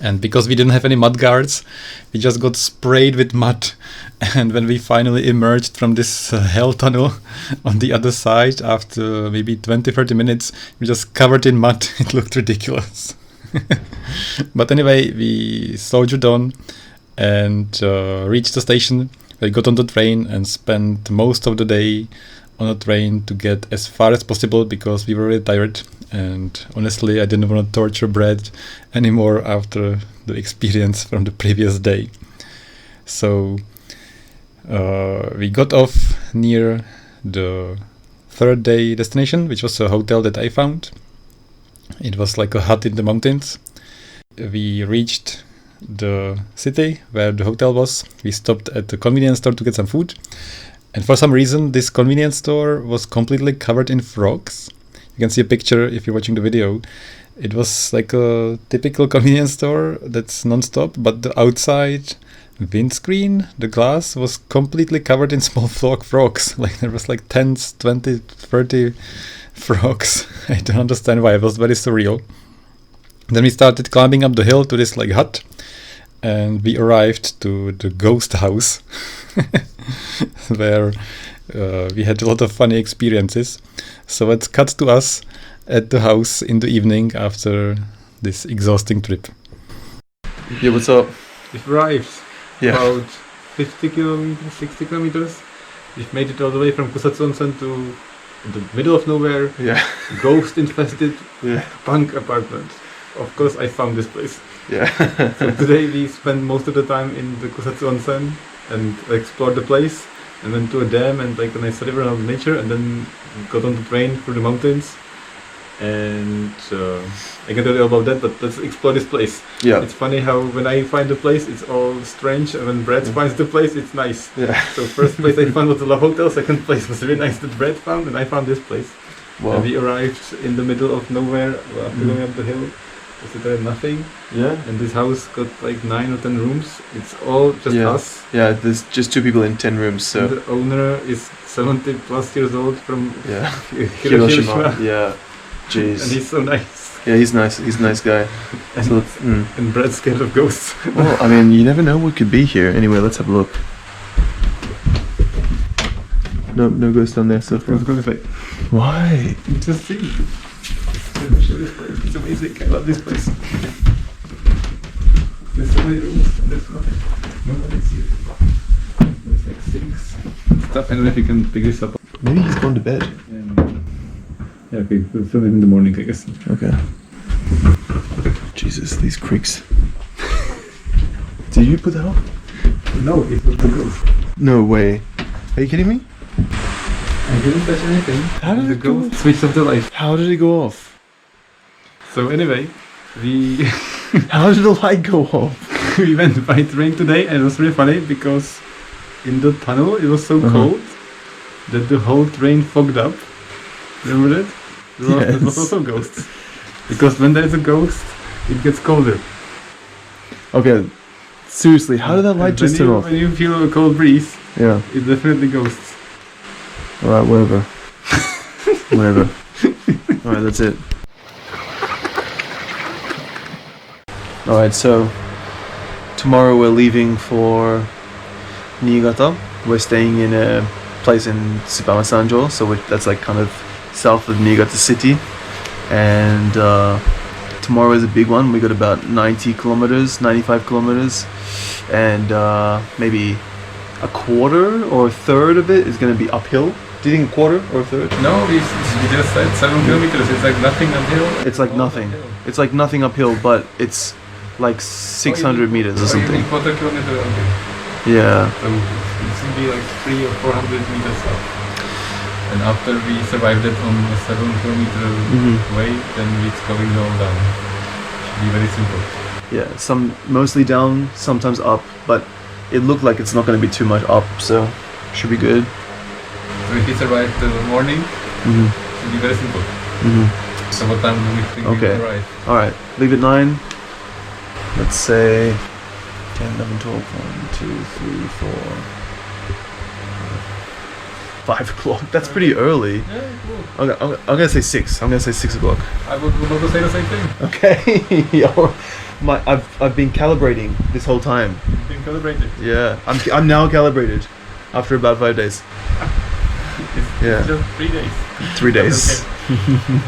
And because we didn't have any mud guards, we just got sprayed with mud. And when we finally emerged from this hell tunnel on the other side, after maybe 20-30 minutes, we just covered in mud. It looked ridiculous. But anyway, we soldiered on and reached the station. We got on the train and spent most of the day on a train to get as far as possible because we were really tired. And honestly, I didn't want to torture Brad anymore after the experience from the previous day. So we got off near the third day destination, which was a hotel that I found. It was like a hut in the mountains. We reached the city where the hotel was. We stopped at the convenience store to get some food. And for some reason, this convenience store was completely covered in frogs. You can see a picture if you're watching the video. It was like a typical convenience store that's non-stop, but the outside windscreen, the glass, was completely covered in small frogs. Like there was like 10, 20, 30 frogs. I don't understand why. It was very surreal. Then we started climbing up the hill to this like hut, and we arrived to the ghost house where we had a lot of funny experiences. So let's cut to us at the house in the evening after this exhausting trip. Yeah, what's up? We've arrived about 50 kilometers, 60 kilometers. We've made it all the way from Kusatsu onsen to the middle of nowhere. Yeah. Ghost-infested punk apartment. Of course, I found this place. Yeah. So today we spent most of the time in the Kusatsu onsen and explored the place, and went to a dam and like a nice river and nature, and then got on the train through the mountains. And I can tell you all about that, but let's explore this place. Yeah. It's funny how when I find a place, it's all strange, and when Brad finds the place, it's nice. Yeah. So first place I found was the Love Hotel, second place was really nice that Brad found, and I found this place. Wow. And we arrived in the middle of nowhere after going up the hill. There nothing. Yeah. And this house got like 9 or 10 rooms. It's all just us. Yeah, there's just 2 people in 10 rooms, so. And the owner is 70 plus years old from Hiroshima. Yeah. Jeez. And he's so nice. Yeah, he's nice. He's a nice guy. And, So and Brad's scared of ghosts. well, I mean, you never know what could be here. Anyway, let's have a look. no ghost down there so far. Let's go this way. Why? Just see. It's amazing. I love this place. There's so many rooms. There's nothing. Nobody's here. There's like sinks. Stuff. I don't know if you can pick this up. Maybe he's gone to bed. Yeah, okay. We'll film it in the morning, I guess. Okay. Jesus, these creaks. Did you put that on? No, it was the ghost. No way. Are you kidding me? I didn't touch anything. How did the it go? ghost switched off the light? How did it go off? So anyway, we How did the light go off? we went by train today, and it was really funny because in the tunnel it was so cold that the whole train fogged up. Remember that? There was also ghosts. Because when there's a ghost, it gets colder. Okay, seriously, how did that light just turn off? When you feel a cold breeze, Yeah. it's definitely ghosts. Alright, whatever. Whatever. Alright, that's it. Alright, so tomorrow we're leaving for Niigata. We're staying in a place in Tsubama Sanjo, so that's like kind of south of Niigata city. And tomorrow is a big one. We got about 90 kilometers, 95 kilometers, and maybe a quarter or a third of it is going to be uphill. Do you think a quarter or a third? No, we just said 7 kilometers. It's like nothing uphill. It's like nothing. It's like nothing uphill, but it's like 600 meters or something. Quarter kilometer uphill. Yeah. So it should be like 300 or 400 meters up. And after we survived it on a 7 kilometer way, then it's going all down. Should be very simple. Yeah, some mostly down, sometimes up, but it looked like it's not going to be too much up, so should be good. So if we survive the morning, should be very simple. So what time do we think we will arrive? Alright, leave at 9. Let's say 10, 11, 12, 1, 2, 3, 4, 5 o'clock. That's pretty early. Yeah, cool. Okay, I'm gonna say 6. I'm gonna say 6 o'clock. I would love to say the same thing. Okay. Yo, I've been calibrating this whole time. You've been calibrated. Yeah, I'm now calibrated after about 5 days. It's just 3 days. 3 days. Okay.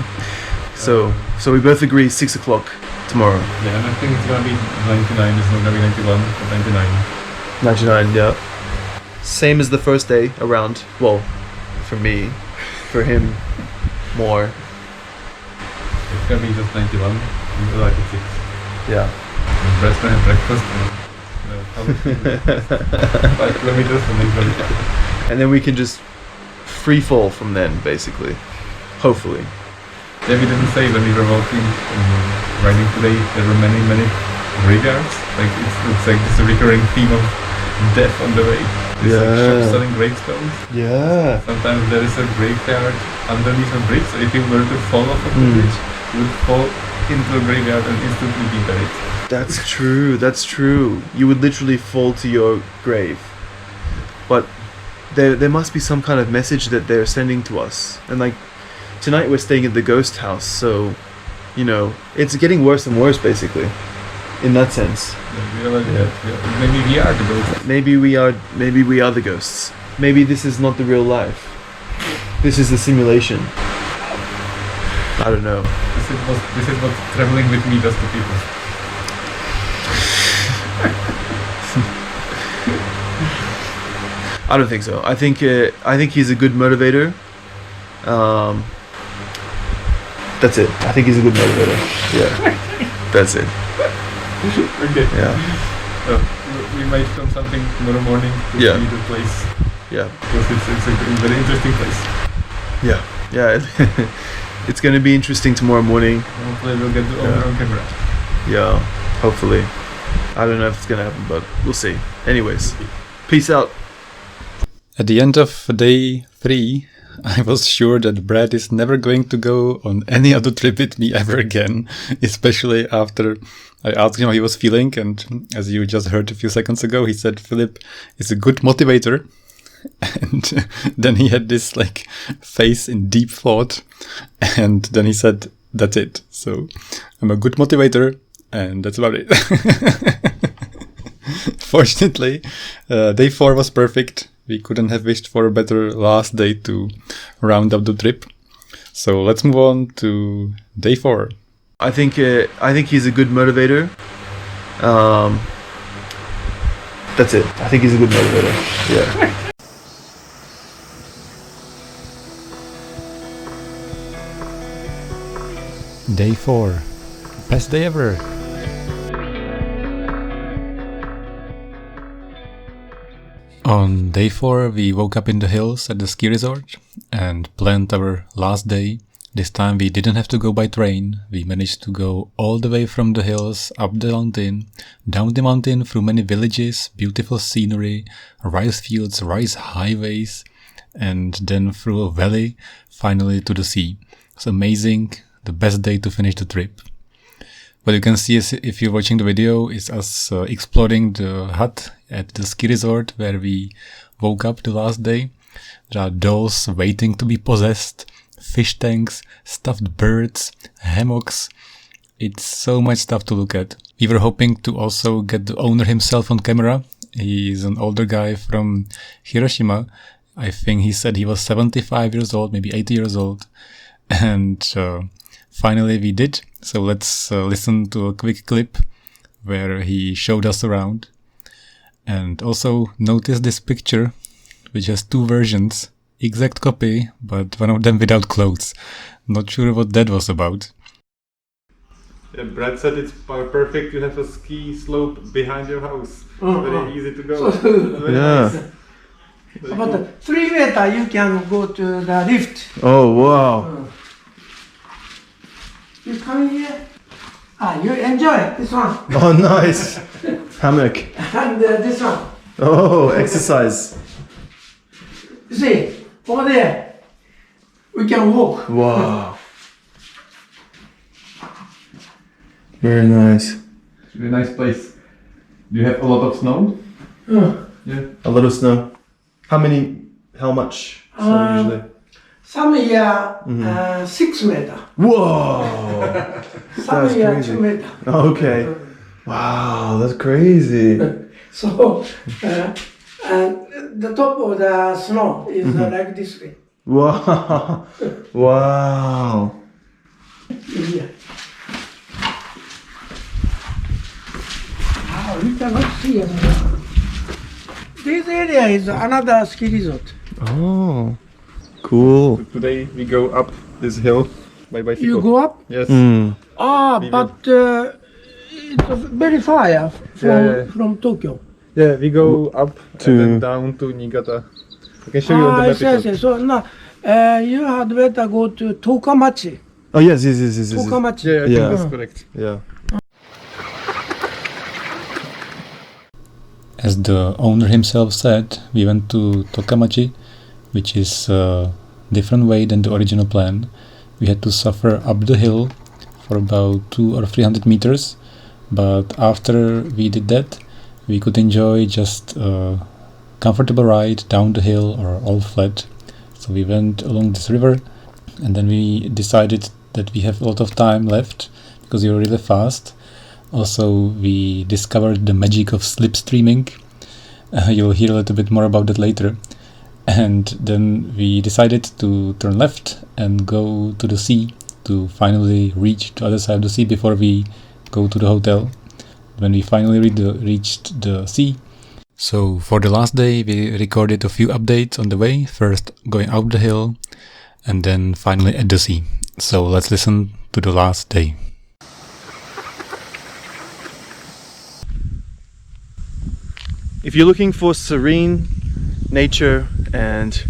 So we both agree 6 o'clock tomorrow. Yeah, and I think it's gonna be 99. It's not gonna be 91, but 99. 99, yeah. Same as the first day around. Well, for me, for him, more. It's gonna be just 91. We will like it 6. Yeah. Restaurant and breakfast. And 5 kilometers and then go. And then we can just free fall from then, basically. Hopefully. Yeah, we didn't say when we were walking and riding today, there were many graveyards. Like it's like this recurring theme of death on the way. There's like shops selling gravestones. Yeah. Sometimes there is a graveyard underneath a bridge, so if you were to fall off of the bridge, you would fall into a graveyard and instantly be buried. That's true, that's true. You would literally fall to your grave. But there must be some kind of message that they're sending to us. And like, tonight we're staying at the ghost house, so, you know, it's getting worse and worse, basically. In that sense. Maybe we are the ghosts. Maybe we are the ghosts. Maybe this is not the real life. This is the simulation. I don't know. This is what traveling with me does to people. I don't think so. I think he's a good motivator. That's it. I think he's a good motivator. Yeah. That's it. Okay. Yeah. We might film something tomorrow morning to see the place. Yeah. Because it's a very interesting place. Yeah. Yeah. It's going to be interesting tomorrow morning. Hopefully we'll get the owner on camera. Yeah. Hopefully. I don't know if it's going to happen, but we'll see. Anyways. Peace out. At the end of day 3, I was sure that Brad is never going to go on any other trip with me ever again, especially after I asked him how he was feeling, and as you just heard a few seconds ago, he said Philip is a good motivator, and then he had this like face in deep thought, and then he said, that's it, so I'm a good motivator, and that's about it. Fortunately, day 4 was perfect. We couldn't have wished for a better last day to round up the trip. So let's move on to day 4. I think he's a good motivator. That's it. I think he's a good motivator. Yeah. Day 4. Best day ever. On day 4, we woke up in the hills at the ski resort and planned our last day. This time we didn't have to go by train. We managed to go all the way from the hills, up the mountain, down the mountain through many villages, beautiful scenery, rice fields, rice highways, and then through a valley, finally to the sea. It's amazing. The best day to finish the trip. What you can see is, if you're watching the video, is us exploring the hut at the ski resort where we woke up the last day. There are dolls waiting to be possessed, fish tanks, stuffed birds, hammocks. It's so much stuff to look at. We were hoping to also get the owner himself on camera. He's an older guy from Hiroshima. I think he said he was 75 years old, maybe 80 years old. And finally we did. So let's listen to a quick clip where he showed us around. And also notice this picture, which has 2 versions. Exact copy, but one of them without clothes. Not sure what that was about. Yeah, Brad said it's perfect to have a ski slope behind your house. Very easy to go. Very Yeah. nice. Very About cool. 3 meter, you can go to the lift. Oh wow. You come here. You enjoy this one. Oh nice. Hammock. And this one. Oh, exercise. You see, over there, we can walk. Wow. Very nice. It's a really nice place. Do you have a lot of snow? Yeah. A lot of snow. How much snow usually? Some year, 6 meter. Whoa. Some That's year, crazy. 2 meter. Okay. Wow, that's crazy. So, and the top of the snow is like this way. Wow. Wow. Here. Wow, you cannot see anymore. This area is another ski resort. Oh. Cool. Today we go up this hill by bicycle. You go up? Yes. But it's very far from Tokyo. Yeah, we go up To- and then down to Niigata. I can show you on the map. yes. So now, you had better go to Tokamachi. Oh yes. Tokamachi. Yeah, I think Yeah. that's correct. Yeah. As the owner himself said, we went to Tokamachi, which is a different way than the original plan. We had to suffer up the hill for about 200 or 300 meters, but after we did that, we could enjoy just a comfortable ride down the hill or all flat. So we went along this river, and then we decided that we have a lot of time left because we were really fast. Also, we discovered the magic of slipstreaming. You'll hear a little bit more about that later. And then we decided to turn left and go to the sea to finally reach the other side of the sea before we go to the hotel. When we finally reached the sea. So for the last day, we recorded a few updates on the way. First going up the hill and then finally at the sea. So let's listen to the last day. If you're looking for serene nature and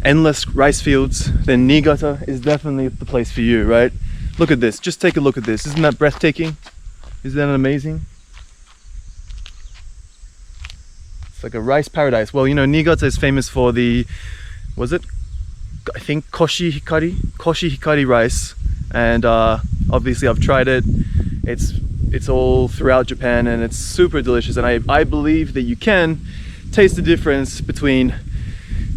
endless rice fields, then Niigata is definitely the place for you, right? Look at this. Just take a look at this. Isn't that breathtaking? Isn't that amazing? It's like a rice paradise. Well, you know, Niigata is famous for the, was it? I think Koshi Hikari rice. And obviously I've tried it. It's all throughout Japan and it's super delicious. And I believe that you can taste the difference between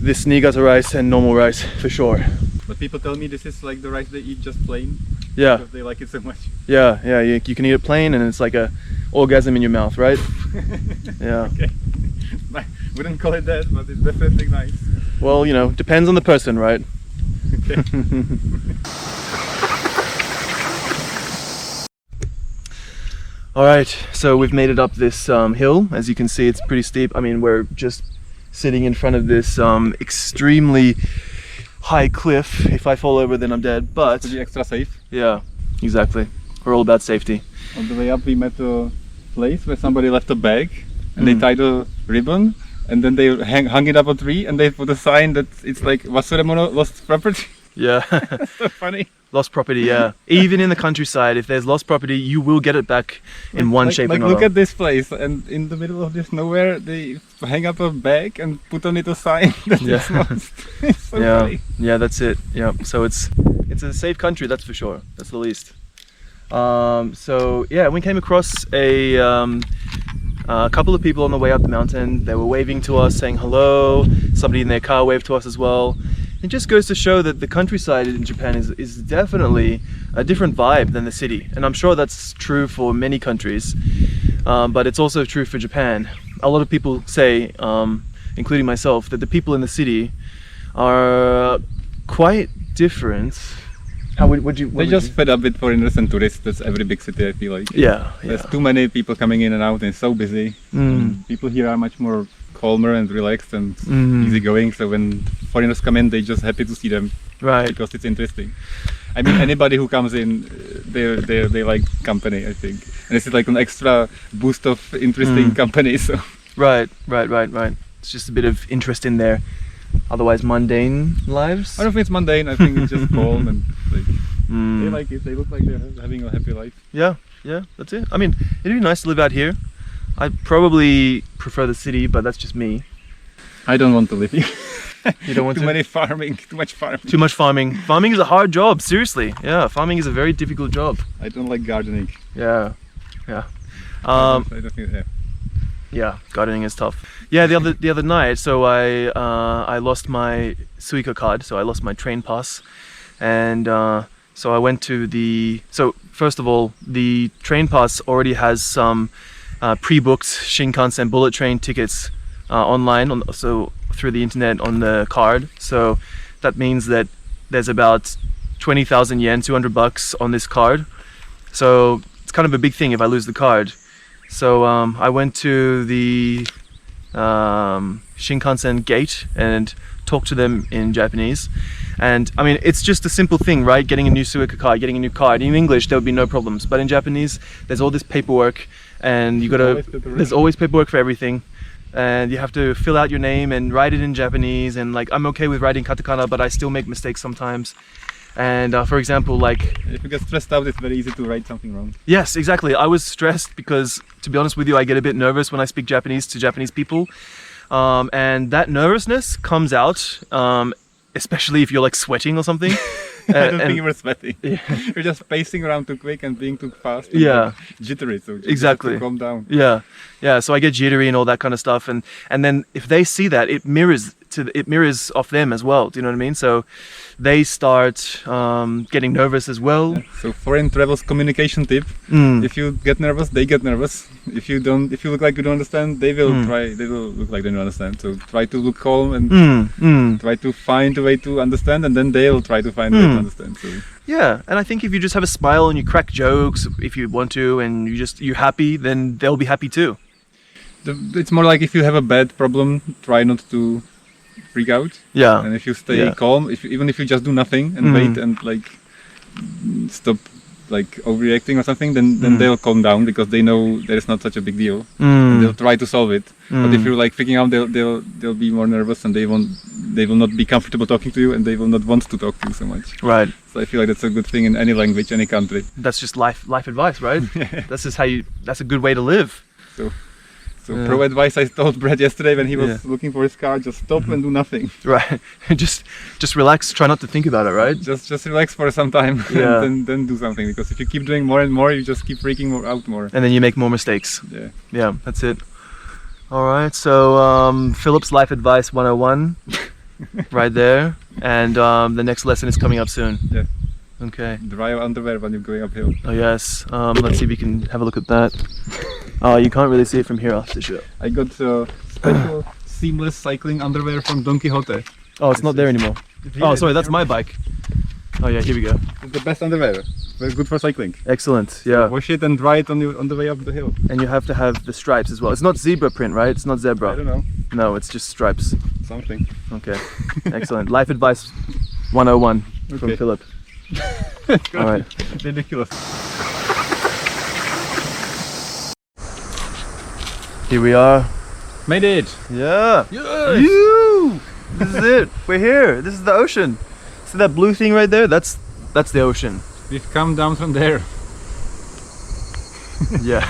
this Niigata rice and normal rice for sure. But people tell me this is like the rice they eat just plain. Yeah. Because they like it so much. Yeah, you can eat it plain and it's like a orgasm in your mouth, right? Yeah. Okay. I wouldn't call it that, but it's definitely nice. Well, depends on the person, right? Okay. All right, so we've made it up this hill. As you can see, it's pretty steep. I mean, we're just sitting in front of this extremely high cliff. If I fall over, then I'm dead. But To be extra safe. yeah, exactly. We're all about safety. On the way up, we met a place where somebody left a bag, and they tied a ribbon, and then they hung it up a tree, and they put a sign that it's like Wasuremono, lost property. Yeah. So funny. Lost property, yeah. Even in the countryside, if there's lost property, you will get it back in one shape or another. Look at this place, and in the middle of this nowhere, they hang up a bag and put on it a sign that it's lost. It's so funny. Yeah, that's it. Yeah, so it's a safe country, that's for sure. That's the least. So yeah, we came across a couple of people on the way up the mountain. They were waving to us, saying hello. Somebody in their car waved to us as well. It just goes to show that the countryside in Japan is definitely a different vibe than the city. And I'm sure that's true for many countries, but it's also true for Japan. A lot of people say, including myself, that the people in the city are quite different. They just fed up with foreigners and tourists. That's every big city, I feel like. Yeah. There's too many people coming in and out, and it's so busy. People here are much more calmer and relaxed and easygoing. So when foreigners come in, they're just happy to see them, Right. because it's interesting. I mean, anybody who comes in, they like company, I think, and it's like an extra boost of interesting company. So Right. It's just a bit of interest in their otherwise mundane lives. I don't think it's mundane. I think it's just calm and like they like it. They look like they're having a happy life. Yeah, that's it. I mean, it'd be nice to live out here. I probably prefer the city, but that's just me. I don't want to live here. You don't want too to? many farming, too much farming. Too much farming. Farming is a hard job, seriously. Yeah, farming is a very difficult job. I don't like gardening. Yeah. I don't think, Yeah, gardening is tough. Yeah, the other night, so I lost my Suica card, so I lost my train pass, and so I went to the. So first of all, the train pass already has some pre-booked Shinkansen bullet train tickets online, so through the internet on the card. So that means that there's about 20,000 yen, $200 on this card. So it's kind of a big thing if I lose the card. So I went to the Shinkansen gate and talked to them in Japanese. And I mean, it's just a simple thing, right? Getting a new Suica card, getting a new card. In English, there would be no problems. But in Japanese, there's all this paperwork, and there's always paperwork for everything. And you have to fill out your name and write it in Japanese. And like, I'm okay with writing katakana, but I still make mistakes sometimes. And for example, like, if you get stressed out, it's very easy to write something wrong. yes, exactly. I was stressed because, to be honest with you, I get a bit nervous when I speak Japanese to Japanese people. And that nervousness comes out, especially if you're like sweating or something. I don't think you were sweating. Yeah. You're just pacing around too quick and being too fast. And Yeah. like jittery, so just Exactly. have to calm down. Yeah. So I get jittery and all that kind of stuff, and then if they see that, it mirrors off them as well. Do you know what I mean? So they start getting nervous as well. So foreign travels communication tip: if you get nervous, they get nervous. If you look like you don't understand, they will look like they don't understand. So try to look calm and try to find a way to understand, and then they'll try to find a way to understand. So Yeah, and I think if you just have a smile and you crack jokes if you want to, and you're happy, then they'll be happy too. it's more like if you have a bad problem, try not to freak out. Yeah. And if you stay calm, even if you just do nothing and wait and like stop like overreacting or something, then they'll calm down because they know there is not such a big deal. And they'll try to solve it. But if you're like freaking out, they'll be more nervous and they will not be comfortable talking to you, and they will not want to talk to you so much. Right. So I feel like that's a good thing in any language, any country. That's just life advice, right? That's just that's a good way to live. So pro advice I told Brad yesterday when he was looking for his car: just stop and do nothing. Right. just relax. Try not to think about it. Right. Just relax for some time. Yeah. and then do something, because if you keep doing more and more, you just keep freaking out more. And then you make more mistakes. Yeah. Yeah. That's it. All right. So Philip's life advice 101, right there. And the next lesson is coming up soon. Yeah. Okay. Dry your underwear when you're going uphill. Oh yes. Let's see if we can have a look at that. Oh, you can't really see it from here after sure. I got special seamless cycling underwear from Don Quixote. Oh, it's not there anymore. Oh, sorry, that's my bike. Oh yeah, here we go. The best underwear. Very good for cycling. Excellent, yeah. Wash it and dry it on the way up the hill. And you have to have the stripes as well. It's not zebra print, right? It's not zebra. I don't know. No, it's just stripes. Something. Okay, excellent. Life advice 101 from Philip. All right. Ridiculous. Here we are. Made it. Yeah. Yes. You. This is it. We're here. This is the ocean. See that blue thing right there? That's the ocean. We've come down from there. Yeah.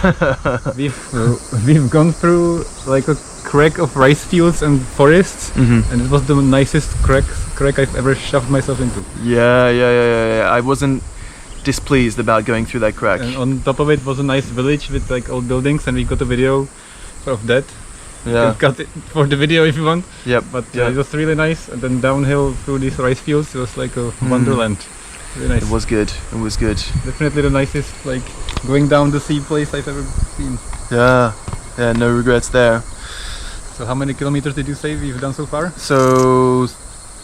We've gone through like a crack of rice fields and forests, and it was the nicest crack I've ever shoved myself into. Yeah. I wasn't displeased about going through that crack. And on top of it was a nice village with like old buildings, and we got a video of that. Yeah. You can cut it for the video if you want. Yep. But it was really nice, and then downhill through these rice fields, it was like a wonderland. Really nice. It was good. It was good. Definitely the nicest, like going down the sea place I've ever seen. Yeah. Yeah. No regrets there. So how many kilometers did you say we've done so far? So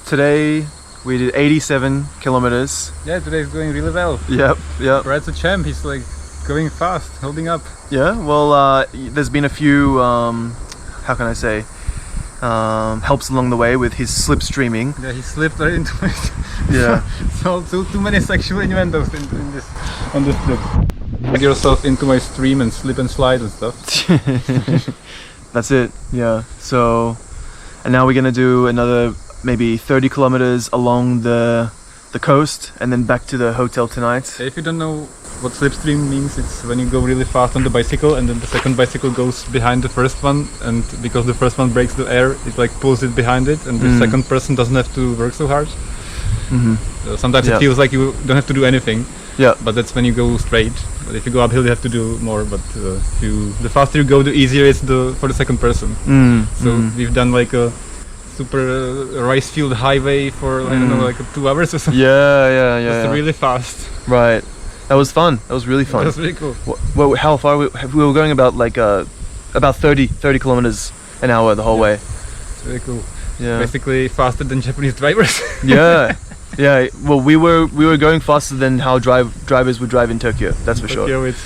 today we did 87 kilometers. Yeah, today's going really well. Yep. Brad's a champ. He's like going fast, holding up. Yeah. Well, there's been a few. How can I say? Helps along the way with his slipstreaming. Yeah, he slipped right into it. Yeah. so too many sexual innuendos on this trip. Get yourself into my stream and slip and slide and stuff. That's it. Yeah. So, and now we're gonna do another maybe 30 kilometers along the coast, and then back to the hotel tonight. If you don't know what slipstream means, it's when you go really fast on the bicycle, and then the second bicycle goes behind the first one, and because the first one breaks the air, it like pulls it behind it, and the second person doesn't have to work so hard. So sometimes it feels like you don't have to do anything. Yeah. But that's when you go straight. But if you go uphill, you have to do more. But the faster you go, the easier it's for the second person. So we've done like a super rice field highway for I don't know, like 2 hours or something. Yeah. It's really fast. Right. That was fun. That was really fun. That was really cool. Well, how far we were going? About like about 30 kilometers an hour the whole way. It's really cool. Yeah. Basically faster than Japanese drivers. Yeah. Well, we were going faster than how drivers would drive in Tokyo. That's for sure. Tokyo, it's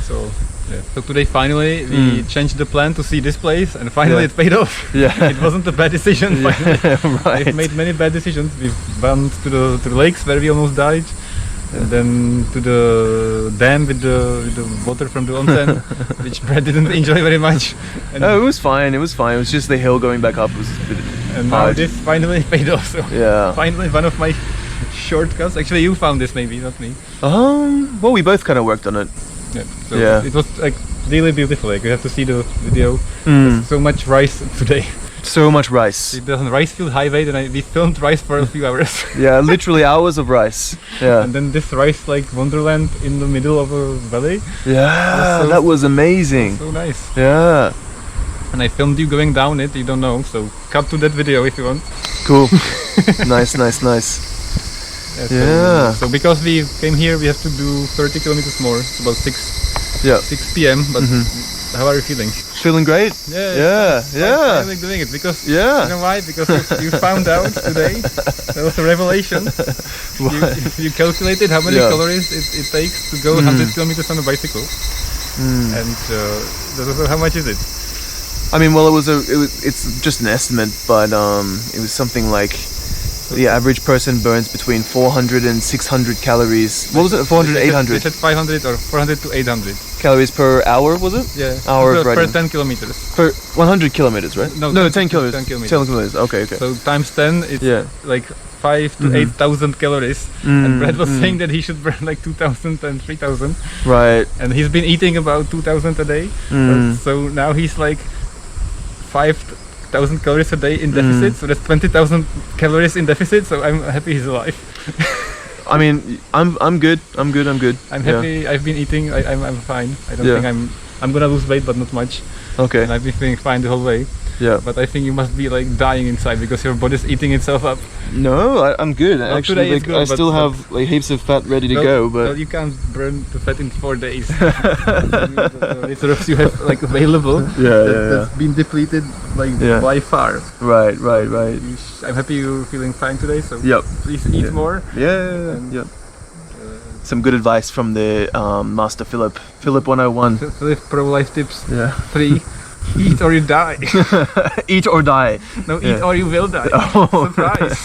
so. Yeah. So today finally we changed the plan to see this place, and finally it paid off. Yeah. It wasn't a bad decision. Finally. Right. We've made many bad decisions. We've gone to the lakes where we almost died, and then to the dam with the water from the onsen, which Brad didn't enjoy very much. And it was fine. It was just the hill going back up was a bit and hard. now this finally paid off. So yeah. Finally one of my shortcuts. Actually, you found this, maybe not me. Well, we both kind of worked on it. Yeah. So it was like really beautiful. Like you have to see the video. There's so much rice today. So much rice. There's a rice field highway, then we filmed rice for a few hours. Yeah, literally hours of rice. Yeah. And then this rice like wonderland in the middle of a valley. Yeah, that was amazing. So nice. Yeah. And I filmed you going down it, you don't know, so cut to that video if you want. Cool. Nice. Yeah. So because we came here, we have to do 30 kilometers more. It's about 6 p.m. But how are you feeling? Feeling great. Yeah. Finally doing it because you know why? Because you found out today. There was a revelation. You calculated how many calories it takes to go 100 kilometers on a bicycle. And how much is it? I mean, well, it's just an estimate, but it was something like the average person burns between 400 and 600 calories. What was it? 400, 800? They said 500 or 400 to 800 calories per hour, was it? Yeah. Hour of per riding. 10 kilometers. Per 100 kilometers, right? No, 10 kilometers. 10 kilometers. 10 kilometers. Okay. So times 10, it's like 5 to 8,000 calories. And Brad was saying that he should burn like 2,000 and 3,000. Right. And he's been eating about 2,000 a day. So now he's like 5,000 calories a day in deficit. So that's 20,000 calories in deficit. So I'm happy he's alive. I mean, I'm good. I'm happy. Yeah. I've been eating. I'm fine. I don't think I'm gonna lose weight, but not much. Okay. And I've been feeling fine the whole way. Yeah. But I think you must be like dying inside because your body's eating itself up. No, I'm good. Well, Actually, today is like, good, I but- still have like heaps of fat ready to go, but Well, you can't burn the fat in 4 days. The reserves you have like available. That's been depleted like Yeah. by far. right. I'm happy you're feeling fine today. So Yep. please eat more. Yeah. Some good advice from the Master Philip 101. Philip Pro Life Tips Yeah. 3. Eat or you die. Eat or die. No, eat or you will die. Oh. Surprise.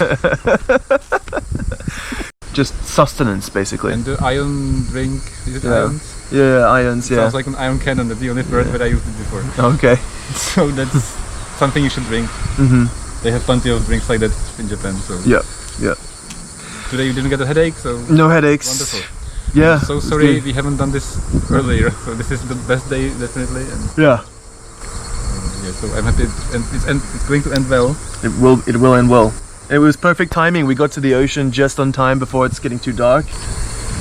Just sustenance, basically. And the iron drink, is it Yeah. irons? Yeah, irons. Yeah. Sounds like an iron cannon. That's the only word that I used it before. Okay. So that's something you should drink. Mhm. They have plenty of drinks like that in Japan. So Yeah. today you didn't get a headache, so No headaches. wonderful. Yeah. So it's sorry good. we haven't done this earlier. So this is the best day definitely. And Yeah. yeah, so I'm happy, and it's going to end well. It will end well. It was perfect timing. We got to the ocean just on time before it's getting too dark.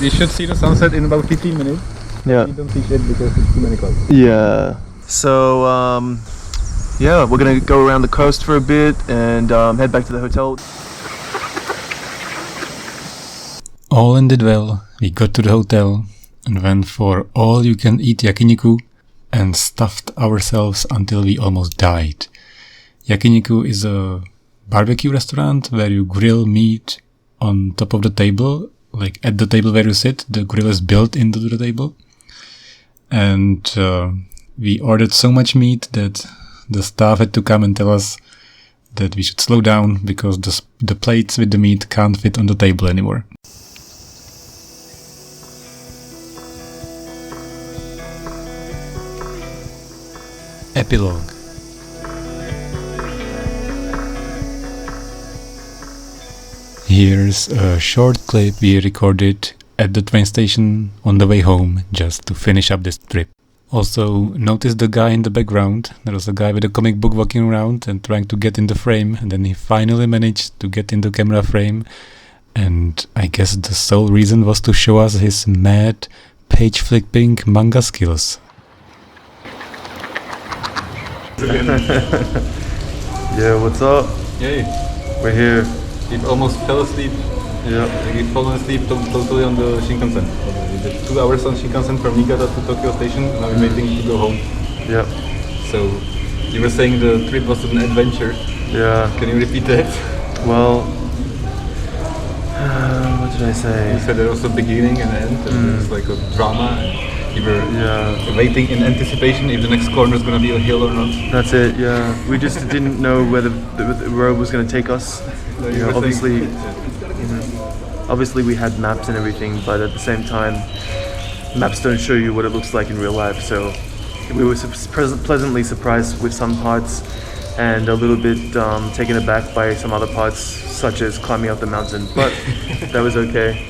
We should see the sunset in about 15 minutes. Yeah. We don't see shit because it's too many clouds. Yeah. So yeah, we're gonna go around the coast for a bit and head back to the hotel. All ended well. We got to the hotel and went for all-you-can-eat yakiniku and stuffed ourselves until we almost died. Yakiniku is a barbecue restaurant where you grill meat on top of the table, like at the table where you sit. The grill is built into the table. And we ordered so much meat that the staff had to come and tell us that we should slow down because the plates with the meat can't fit on the table anymore. Epilogue. Here's a short clip we recorded at the train station on the way home just to finish up this trip. Also, notice the guy in the background. There was a guy with a comic book walking around and trying to get in the frame, and then he finally managed to get in the camera frame. And I guess the sole reason was to show us his mad page flipping manga skills. Yeah, what's up? Yay! We're here. We almost fell asleep. Yeah. We've fallen asleep totally on the Shinkansen. We did 2 hours on Shinkansen from Niigata to Tokyo Station, and now we're waiting to go home. Yeah. So, you were saying the trip was an adventure. Yeah. Can you repeat that? Well, what did I say? You said there was a beginning and end, and it was like a drama. And you were waiting in anticipation if the next corner is going to be a hill or not. That's it. Yeah. We just didn't know where the road was going to take us. You know, obviously we had maps and everything, but at the same time, maps don't show you what it looks like in real life. So we were pleasantly surprised with some parts, and a little bit taken aback by some other parts, such as climbing up the mountain. But that was okay.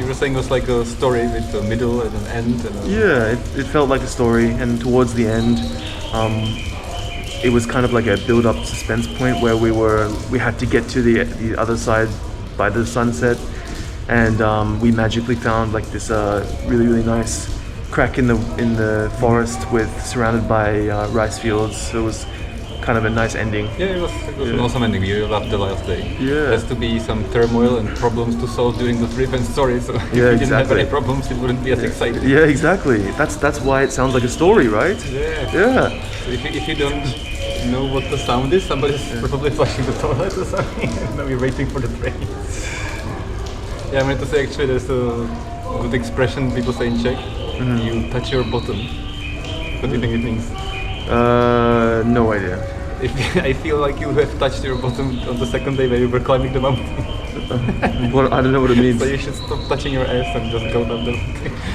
You were saying it was like a story with a middle and an end. And Yeah, it felt like a story, and towards the end, it was kind of like a build-up suspense point where we had to get to the other side by the sunset, and we magically found like this really nice crack in the forest surrounded by rice fields. So it was kind of a nice ending. Yeah, it was an awesome ending. We loved the last day. Yeah. There has to be some turmoil and problems to solve during the trip and story. So if Yeah, we didn't have exactly. any problems, it wouldn't be as exciting. Yeah, exactly. That's why it sounds like a story, right? Yeah. Yeah. So if you don't know what the sound is, somebody's probably flushing the toilet or something. And now we're waiting for the train. Yeah, I meant to say actually there's a good expression people say in Czech. You touch your bottom. What do you think it means? No idea. I feel like you have touched your bottom on the second day when you were climbing the mountain. I don't know what it means. So you should stop touching your ass and just go down the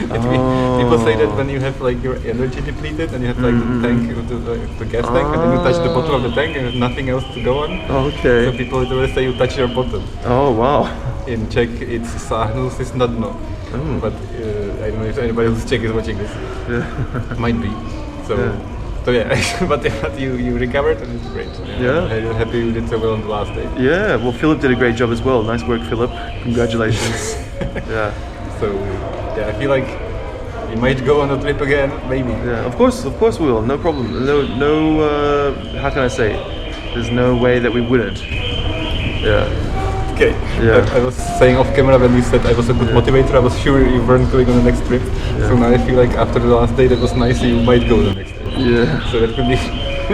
mountain. People say that when you have like your energy depleted and you have like the tank, the gas tank, and then you touch the bottom of the tank and there's nothing else to go on. Okay. So people literally say you touch your bottom. Oh wow. In Czech it's sáhnul is not no. But I don't know if anybody who's Czech is watching this. Might be. So yeah, but you recovered and it's great. Yeah. I'm happy you did so well on the last day. Yeah, well, Philip did a great job as well. Nice work, Philip. Congratulations. Yeah. So yeah, I feel like we might go on a trip again, maybe. Yeah, of course we will. No problem. No. How can I say? There's no way that we wouldn't. Yeah. Okay. Yeah. I was saying off camera when you said I was a good motivator, I was sure you weren't going on the next trip. So now I feel like after the last day that was nice, you might go the next trip. Yeah. So that could be,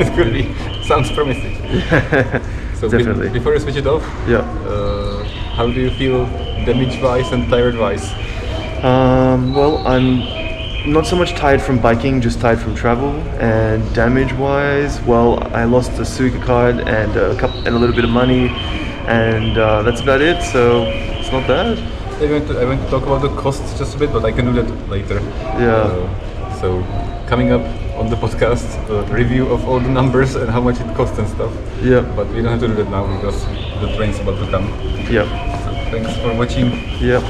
it could be, sounds promising. So Definitely. Before you switch it off, Yeah. how do you feel damage-wise and tired-wise? Well, I'm not so much tired from biking, just tired from travel. And damage-wise, well, I lost a Suica card and a little bit of money, and that's about it. So it's not bad. I want to talk about the costs just a bit, but I can do that later. Yeah. So coming up on the podcast, a review of all the numbers and how much it costs and stuff. Yeah. But we don't have to do that now because the train's about to come. Yeah. So thanks for watching. Yeah.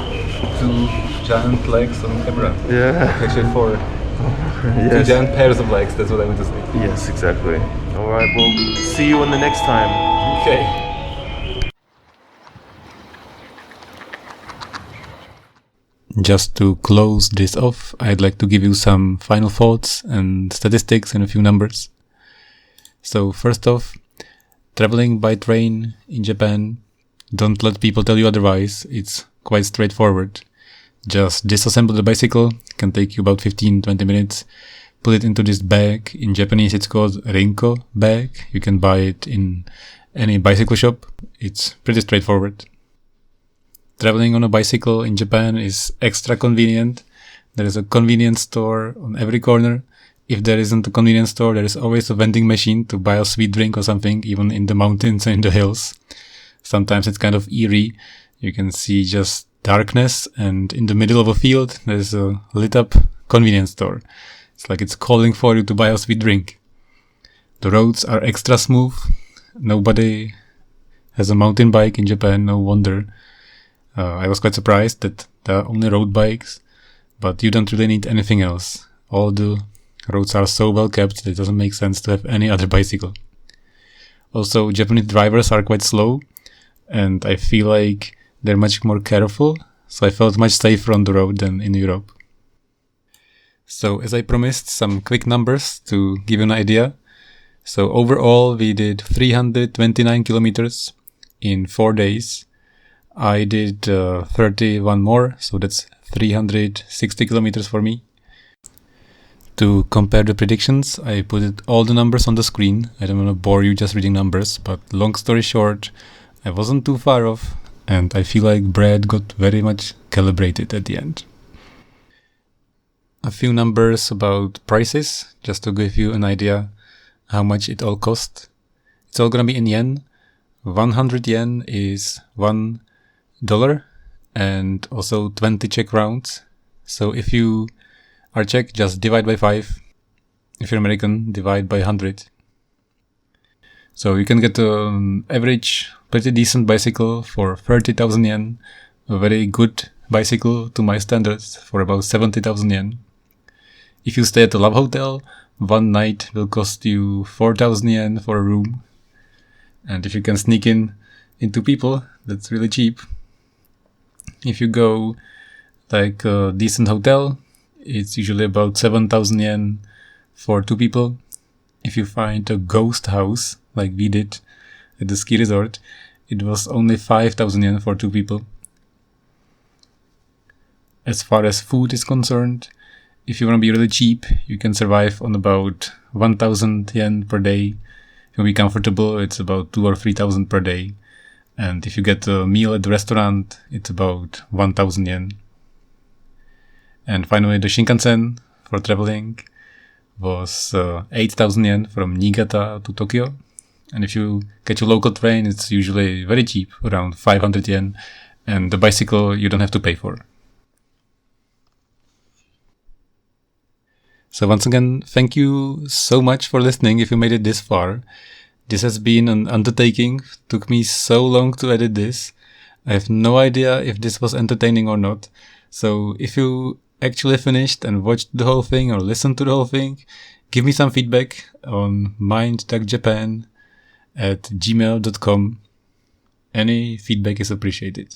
2 giant legs on camera. Yeah. Actually 4. 2 Yes. giant pairs of legs, that's what I want to say. Yes, exactly. All right. Well, see you on the next time. Okay. Just to close this off, I'd like to give you some final thoughts and statistics and a few numbers. So first off, traveling by train in Japan, don't let people tell you otherwise, it's quite straightforward. Just disassemble the bicycle, can take you about 15-20 minutes, put it into this bag. In Japanese it's called Rinko bag, you can buy it in any bicycle shop, it's pretty straightforward. Traveling on a bicycle in Japan is extra convenient. There is a convenience store on every corner. If there isn't a convenience store, there is always a vending machine to buy a sweet drink or something, even in the mountains and in the hills. Sometimes it's kind of eerie. You can see just darkness, and in the middle of a field, there's a lit up convenience store. It's like it's calling for you to buy a sweet drink. The roads are extra smooth. Nobody has a mountain bike in Japan, no wonder. I was quite surprised that there are only road bikes, but you don't really need anything else. All the roads are so well kept that it doesn't make sense to have any other bicycle. Also, Japanese drivers are quite slow, and I feel like they're much more careful, so I felt much safer on the road than in Europe. So, as I promised, some quick numbers to give you an idea. So, overall, we did 329 kilometers in 4 days. I did 31 more, so that's 360 kilometers for me. To compare the predictions, I put all the numbers on the screen. I don't want to bore you just reading numbers, but long story short, I wasn't too far off, and I feel like Brad got very much calibrated at the end. A few numbers about prices, just to give you an idea how much it all cost. It's all gonna be in yen. 100 yen is $1, and also 20 Czech crowns. So if you are Czech, just divide by 5. If you're American, divide by 100. So you can get an average, pretty decent bicycle for 30,000 yen. A very good bicycle to my standards for about 70,000 yen. If you stay at a love hotel, one night will cost you 4,000 yen for a room. And if you can sneak into people, that's really cheap. If you go like a decent hotel, it's usually about 7,000 yen for 2 people. If you find a ghost house, like we did at the ski resort, it was only 5,000 yen for 2 people. As far as food is concerned, if you want to be really cheap, you can survive on about 1,000 yen per day. If you want to be comfortable, it's about 2,000 or 3,000 per day. And if you get a meal at the restaurant, it's about 1,000 yen. And finally, the Shinkansen for traveling was 8,000 yen from Niigata to Tokyo. And if you catch a local train, it's usually very cheap, around 500 yen. And the bicycle you don't have to pay for. So once again, thank you so much for listening if you made it this far. This has been an undertaking. Took me so long to edit this. I have no idea if this was entertaining or not. So if you actually finished and watched the whole thing or listened to the whole thing, give me some feedback on mindtechjapan@gmail.com. Any feedback is appreciated.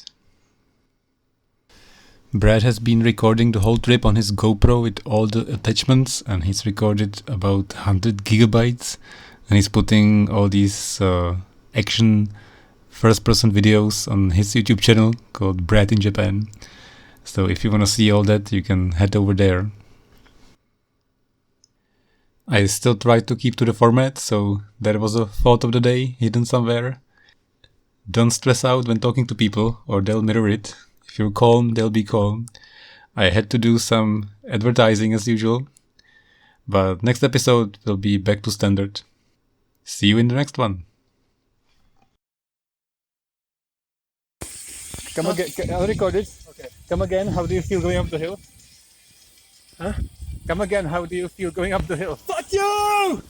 Brad has been recording the whole trip on his GoPro with all the attachments, and he's recorded about 100 gigabytes, and he's putting all these action first-person videos on his YouTube channel called Brad in Japan. So if you want to see all that, you can head over there. I still tried to keep to the format, so that was a thought of the day hidden somewhere. Don't stress out when talking to people, or they'll mirror it. If you're calm, they'll be calm. I had to do some advertising as usual, but next episode will be back to standard. See you in the next one. Come again. I'll record it. Okay. Come again. How do you feel going up the hill? Huh? Come again. How do you feel going up the hill? Fuck you!